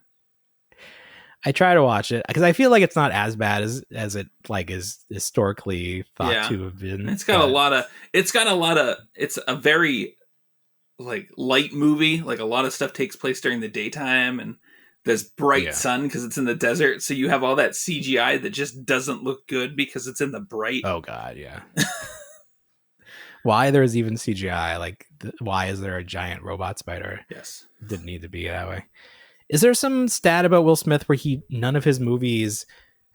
I try to watch it because I feel like it's not as bad as it like is historically thought to have been. It's got it's a very like light movie. Like a lot of stuff takes place during the daytime and there's bright sun because it's in the desert. So you have all that CGI that just doesn't look good because it's in the bright. Oh God. Yeah. Why there's even CGI? Like why is there a giant robot spider? Yes. It didn't need to be that way. Is there some stat about Will Smith where none of his movies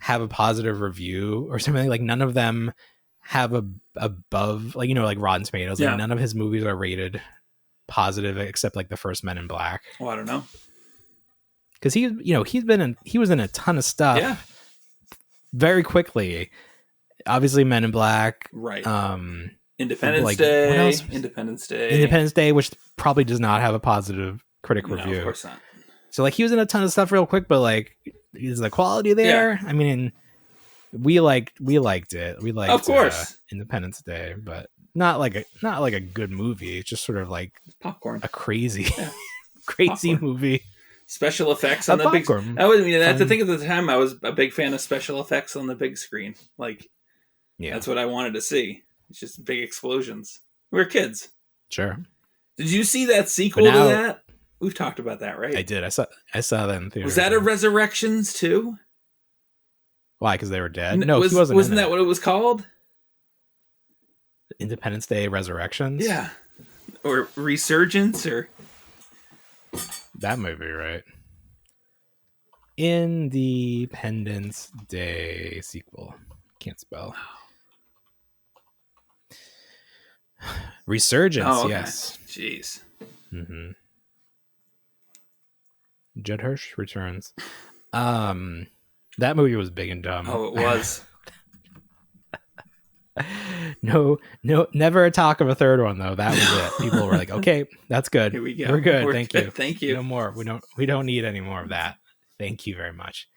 have a positive review or something? Like none of them have above, like, like Rotten Tomatoes. Like none of his movies are rated positive except like the first Men in Black. Oh, I don't know. Because he was in a ton of stuff very quickly. Obviously Men in Black. Right. Independence Day, which probably does not have a positive critic review. Of course not. So like he was in a ton of stuff real quick, but like is the quality there? I mean, we liked it. We liked, of course, Independence Day, but not like a good movie. It's just sort of like popcorn, a crazy popcorn. Movie. Special effects on the popcorn. big. That's the thing at the time. I was a big fan of special effects on the big screen. Like, that's what I wanted to see. It's just big explosions. We were kids. Sure. Did you see that sequel to that? We've talked about that, right? I did. I saw that in theater. Was that a Resurrections too? Why? Because they were dead? No, he wasn't. Wasn't that what it was called? Independence Day Resurrections? Yeah. Or Resurgence or that movie, right? Independence Day sequel. Can't spell. Resurgence, oh, okay. Yes. Jeez. Mm-hmm. Judd Hirsch returns. That movie was big and dumb. Oh, it was. No, never a talk of a third one though. That was it. People were like, "Okay, that's good. Here we go. We're good. Thank you. Thank you. No more. We don't need any more of that. Thank you very much."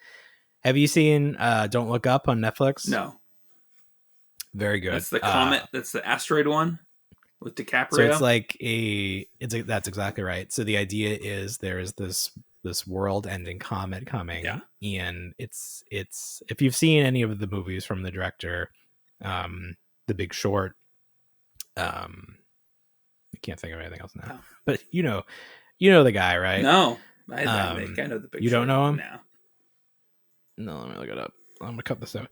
Have you seen Don't Look Up on Netflix? No. Very good. That's the comet. That's the asteroid one with DiCaprio. So it's like that's exactly right. So the idea is there is this this world-ending comet coming. Yeah. And it's if you've seen any of the movies from the director, The Big Short, I can't think of anything else now. But you know the guy, right? No, I think I know The Big Short. You don't know him? No, let me look it up. I'm gonna cut this out.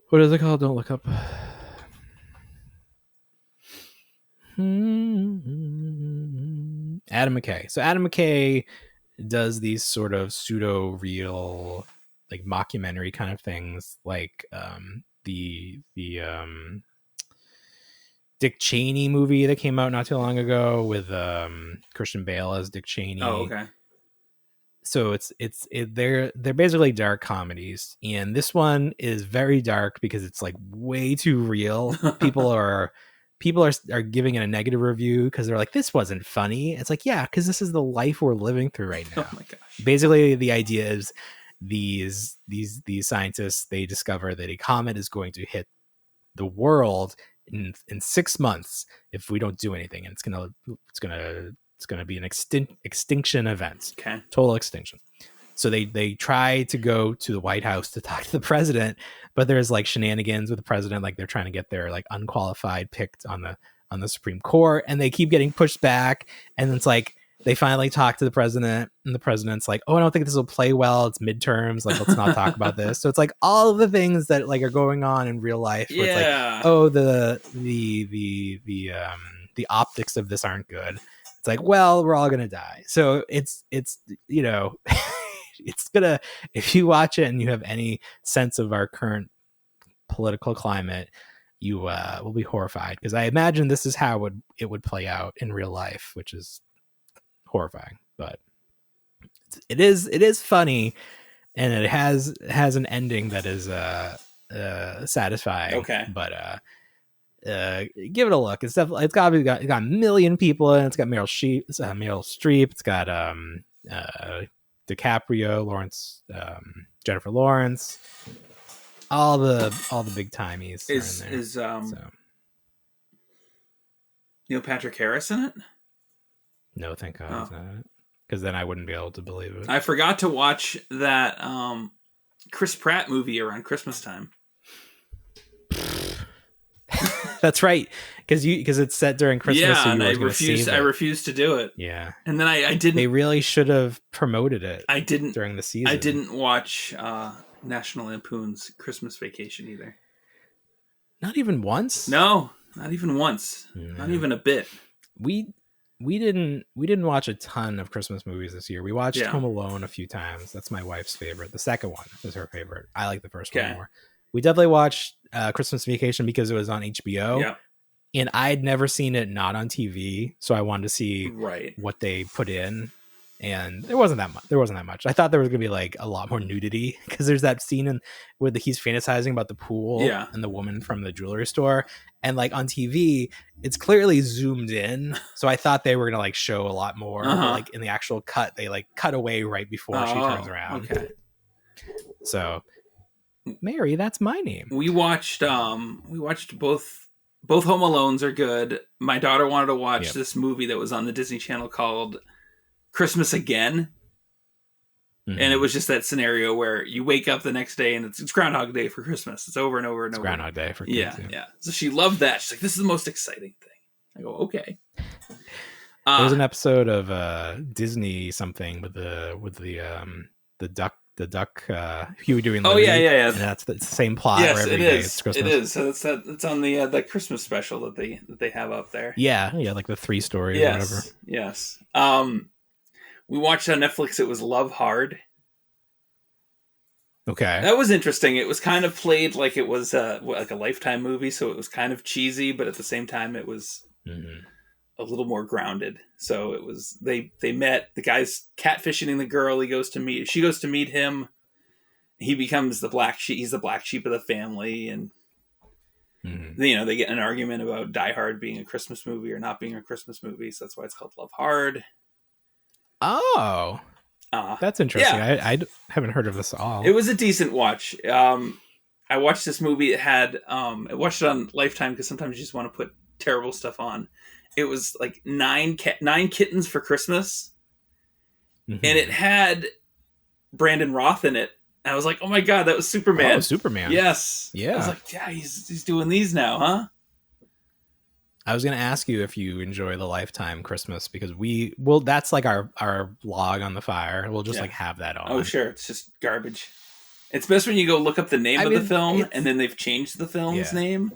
What is it called? Don't look up. Adam McKay. So Adam McKay does these sort of pseudo real, like mockumentary kind of things, like the Dick Cheney movie that came out not too long ago with Christian Bale as Dick Cheney. Oh, okay. So they're basically dark comedies, and this one is very dark because it's like way too real. People are giving it a negative review because they're like, this wasn't funny. It's like, yeah, because this is the life we're living through right now. Oh my gosh. Basically, the idea is these scientists, they discover that a comet is going to hit the world in 6 months if we don't do anything, and it's gonna be an extinction event. Okay. Total extinction. So they try to go to the White House to talk to the president, but there's like shenanigans with the president. Like they're trying to get their like unqualified picked on the Supreme Court, and they keep getting pushed back. And it's like they finally talk to the president, and the president's like, "Oh, I don't think this will play well. It's midterms. Like, let's not talk about this." So it's like all of the things that like are going on in real life. Where it's like, oh, the optics of this aren't good. It's like, well, we're all gonna die. So it's it's gonna, if you watch it and you have any sense of our current political climate, you will be horrified, because I imagine this is how it would play out in real life, which is horrifying. But it is funny, and it has an ending that is satisfying. Okay. But give it a look. It's definitely, it's got a million people in it. It's got Meryl Streep. It's got DiCaprio, Lawrence, Jennifer Lawrence, all the big timies Is are in there. Is Neil Patrick Harris in it? No, thank God, it's not, because then I wouldn't be able to believe it. I forgot to watch that Chris Pratt movie around Christmas time. That's right, because it's set during Christmas. Yeah, so and I refused to do it. Yeah, and then I didn't. They really should have promoted it. I didn't during the season. I didn't watch National Lampoon's Christmas Vacation either. Not even once. No, not even once. Not even a bit. We didn't watch a ton of Christmas movies this year. We watched Home Alone a few times. That's my wife's favorite. The second one is her favorite. I like the first one more. We definitely watched Christmas Vacation because it was on HBO. Yeah. And I'd never seen it not on TV, so I wanted to see what they put in. And there wasn't that much. I thought there was gonna be like a lot more nudity, because there's that scene where he's fantasizing about the pool and the woman from the jewelry store, and like on TV it's clearly zoomed in. So I thought they were gonna like show a lot more, but like in the actual cut they like cut away right before she turns around. Okay. So Mary, that's my name. We watched both Home Alones are good. My daughter wanted to watch this movie that was on the Disney Channel called Christmas Again. Mm-hmm. And it was just that scenario where you wake up the next day and it's Groundhog Day for Christmas. It's over and over and over. Groundhog Day for kids. Yeah. So she loved that. She's like, this is the most exciting thing. I go, okay. There's an episode of Disney something with the duck Huey, Dewey, and Louie. Oh yeah. And that's the same plot. Yes, where every it day is. It's Christmas. It is. So it's on the Christmas special that they have up there. Yeah, like the 3 stories or whatever. Yes. We watched on Netflix. It was Love Hard. Okay, that was interesting. It was kind of played like it was like a Lifetime movie, so it was kind of cheesy, but at the same time, it was a little more grounded. So it was they met. The guy's catfishing the girl. She goes to meet him. He becomes the black sheep. He's the black sheep of the family, and they get in an argument about Die Hard being a Christmas movie or not being a Christmas movie. So that's why it's called Love Hard. Oh, that's interesting. Yeah. I haven't heard of this at all. It was a decent watch. I watched this movie. It had I watched it on Lifetime because sometimes you just want to put terrible stuff on. It was like nine kittens for Christmas, and it had Brandon Roth in it. And I was like, oh my God, that was Superman. Oh, Superman. Yes. Yeah. I was like, yeah, he's doing these now, huh? I was going to ask you if you enjoy the Lifetime Christmas, because that's like our log on the fire. We'll just like have that on. Oh, sure. It's just garbage. It's best when you go look up the name of the film and then they've changed the film's name.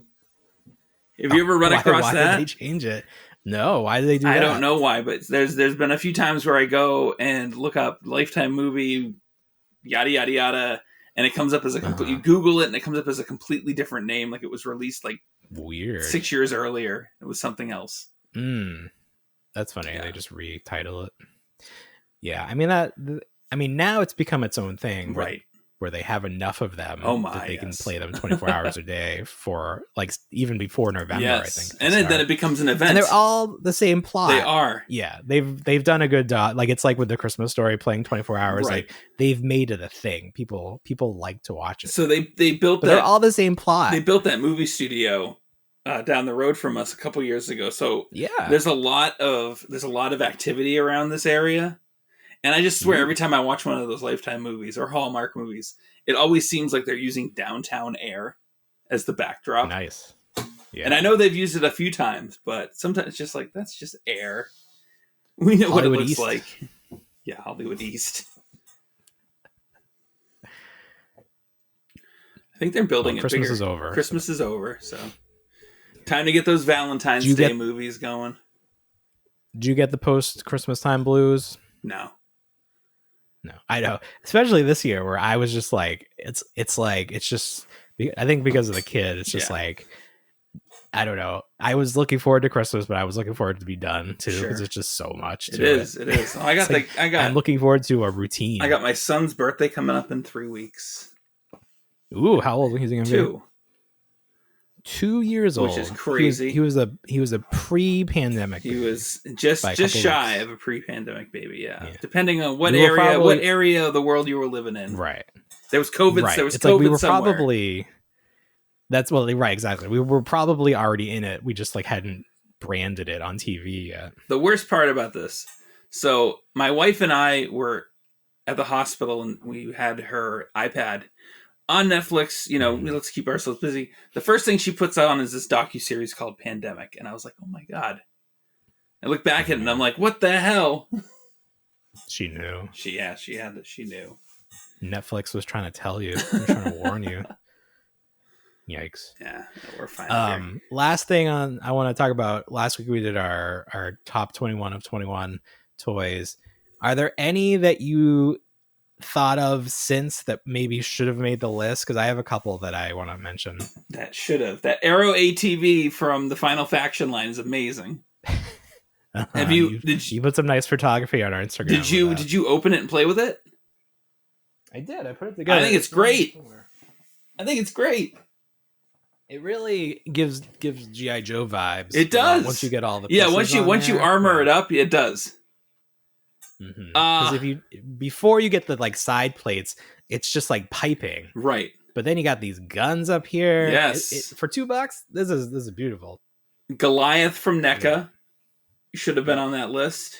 Have you ever run across that? Why did they change it? No, why did they do that? I don't know why, but there's been a few times where I go and look up Lifetime movie, yada, yada, yada, and it comes up as you Google it and it comes up as a completely different name, like it was released like weird 6 years earlier. It was something else. That's funny. They just retitle it. Yeah, I mean now it's become its own thing, right? Where they have enough of them that they can play them 24 hours a day for like even before November. I think, and then it becomes an event. And they're all the same plot. They are. Yeah, they've done a good job. Like it's like with the Christmas Story playing 24 hours. Right. Like they've made it a thing. People like to watch it. So they built. But they're all the same plot. They built that movie studio down the road from us a couple years ago. So there's a lot of activity around this area. And I just swear, every time I watch one of those Lifetime movies or Hallmark movies, it always seems like they're using downtown air as the backdrop. Nice. Yeah. And I know they've used it a few times, but sometimes it's just like, that's just air. We know Hollywood what it looks East. Like. Yeah, Hollywood East. I think they're building it Christmas bigger. Is over. Christmas is over, so time to get those Valentine's Day movies going. Did you get the post-Christmas time blues? No, I know, especially this year where I was just like, it's just, I think because of the kid, it's just like, I don't know. I was looking forward to Christmas, but I was looking forward to be done too, because it's just so much. It is. I'm looking forward to a routine. I got my son's birthday coming up in 3 weeks. Ooh, how old is he going to be? 2. 2 years old, which is crazy. He was a pre-pandemic. He was just shy of a pre-pandemic baby. Yeah. Depending on what area of the world you were living in. Right. There was COVID. Right. There was it's COVID like we were somewhere. Probably. That's right. Exactly. We were probably already in it. We just like hadn't branded it on TV yet. The worst part about this. So my wife and I were at the hospital and we had her iPad on Netflix, let's keep ourselves busy. The first thing she puts on is this docuseries called Pandemic. And I was like, oh my God. I look back at it and I'm like, what the hell? She knew. She knew. Netflix was trying to tell you. They're trying to warn you. Yikes. Yeah, we're fine. Last thing I want to talk about. Last week we did our top 21 of 21 toys. Are there any that you thought of since that maybe should have made the list? Because I have a couple that I want to mention. That should have. That Arrow ATV from the Final Faction line is amazing. Have you put some nice photography on our Instagram? Did you open it and play with it? I did. I put it together. I think it's great. It really gives G.I. Joe vibes. It does. Once you get all the once you armor it up, it does. Because before you get the like side plates, it's just like piping, right? But then you got these guns up here. Yes, for $2, this is beautiful. Goliath from NECA should have been on that list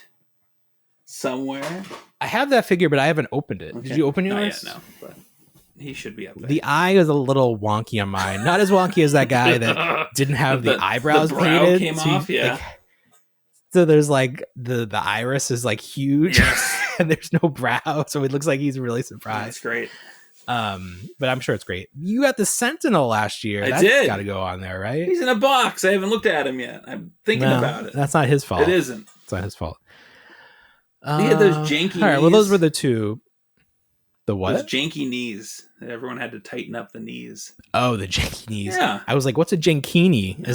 somewhere. I have that figure, but I haven't opened it. Okay. Did you open yours? Not yet, no, but he should be up there. The eye is a little wonky on mine. Not as wonky as that guy that didn't have the eyebrows painted. Came off, yeah. So there's like the iris is like huge, and there's no brow, so it looks like he's really surprised. That's great. But I'm sure it's great. You got the Sentinel last year. I did. Got to go on there, right? He's in a box. I haven't looked at him yet. I'm thinking about it. That's not his fault. It isn't. It's not his fault. He had those janky knees. All right, well, those were the two. The what? Those janky knees. Everyone had to tighten up the knees. Oh, the janky knees. Yeah. I was like, what's a jankini? No.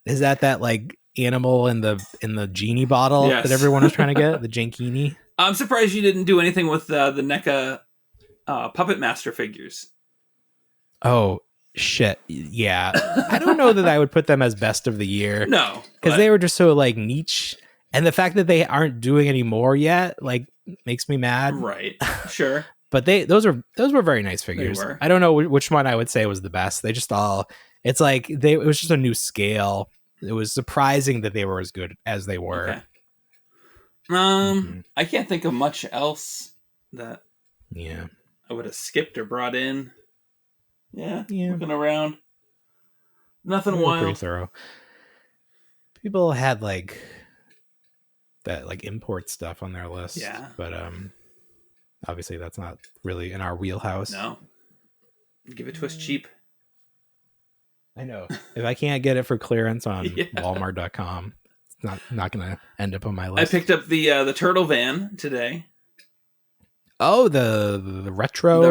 Is that like animal in the genie bottle that everyone was trying to get? The jankini? I'm surprised you didn't do anything with the NECA Puppet Master figures. Oh, shit. Yeah. I don't know that I would put them as best of the year. No. Because they were just so like niche. And the fact that they aren't doing any more yet, like, makes me mad. Right. Sure. But those were very nice figures. They were. I don't know which one I would say was the best. They just all, it's like it was just a new scale. It was surprising that they were as good as they were. I can't think of much else that I would have skipped or brought in. Yeah. Looking around. Nothing wild. Pretty thorough. People had like that like import stuff on their list. Yeah. But obviously that's not really in our wheelhouse. No. Give it to us cheap. I know. If I can't get it for clearance on Walmart.com, it's not gonna end up on my list. I picked up the Turtle Van today. Oh, the retro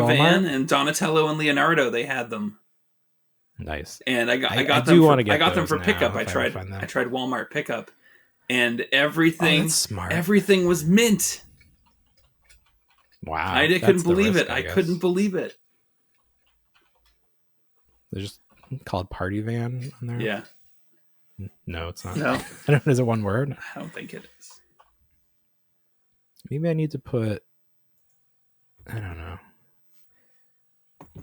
van, and Donatello and Leonardo, they had them. Nice. And I got them for pickup. I tried Walmart pickup, and everything was mint. Wow. I couldn't believe it. I couldn't believe it. They're just called Party Van on there? Yeah. No, it's not. No. I don't know. Is it one word? I don't think it is. Maybe I need to put, I don't know.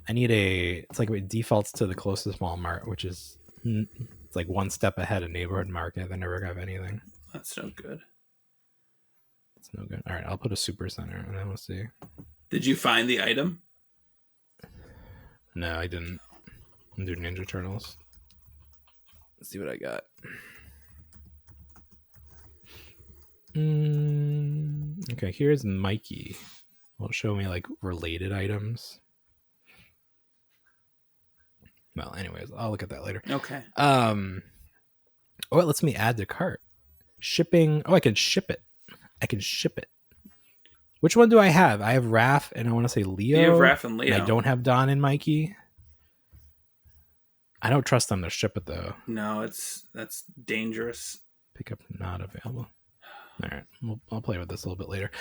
I need it's like it defaults to the closest Walmart, which is it's like one step ahead of Neighborhood Market. They never have anything. That's no good. It's no good. All right, I'll put a Super Center and then we'll see. Did you find the item? No, I didn't. I'm doing Ninja Turtles. Let's see what I got. Okay, here's Mikey. Will show me like related items. Well, anyways, I'll look at that later. Okay. Oh, it lets me add to cart. Shipping. Oh, I can ship it. Which one do I have? I have Raph and I want to say Leo. You have Raph and Leo. And I don't have Don and Mikey. I don't trust them to ship it though. No, that's dangerous. Pickup not available. All right, I'll play with this a little bit later.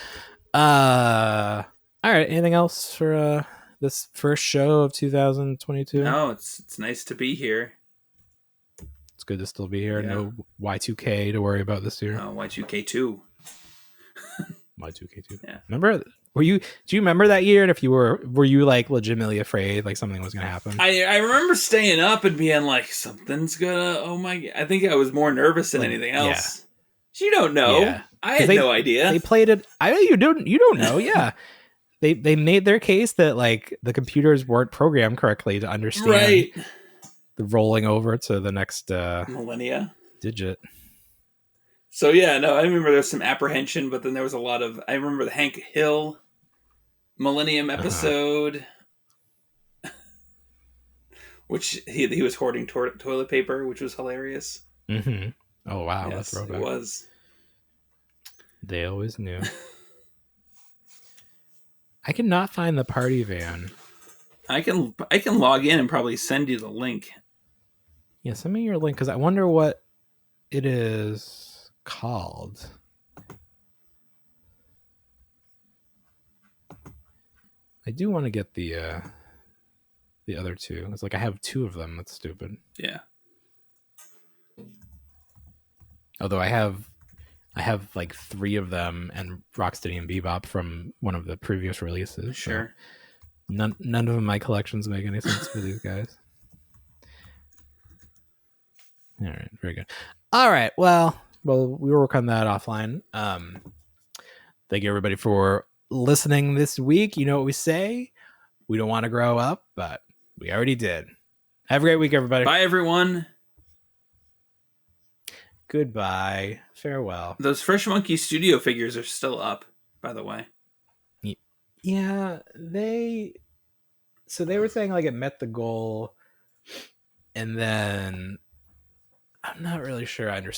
All right, anything else for this first show of 2022? No, it's nice to be here. It's good to still be here. Yeah. No Y2K to worry about this year. No, Y2K2. Y2K2. Yeah. Remember? Do you remember that year? And if you were you like legitimately afraid like something was gonna happen? I remember staying up and being like, something's gonna. Oh my! I think I was more nervous than anything else. Yeah. You don't know. Yeah. I had no idea. They played it. I know you don't. You don't know. Yeah. They made their case that like the computers weren't programmed correctly to understand the rolling over to the next millennia digit. So yeah, no, I remember there was some apprehension, but then there was a lot of. I remember the Hank Hill Millennium episode, which he was hoarding toilet paper, which was hilarious. Mm-hmm. Oh wow, yes, that's throwback. It was. They always knew. I cannot find the party van. I can log in and probably send you the link. Yeah, send me your link because I wonder what it is called. I do want to get the other two. It's like I have two of them. That's stupid. Yeah. Although I have like three of them and Rocksteady and Bebop from one of the previous releases. Sure. So none of my collections make any sense for these guys. All right, very good. All right, well, we'll work on that offline. Thank you everybody for listening this week. You know what we say? We don't want to grow up, but we already did. Have a great week, everybody. Bye, everyone. Goodbye. Farewell. Those Fresh Monkey Studio figures are still up, by the way. Yeah, they were saying like it met the goal, and then I'm not really sure I understand.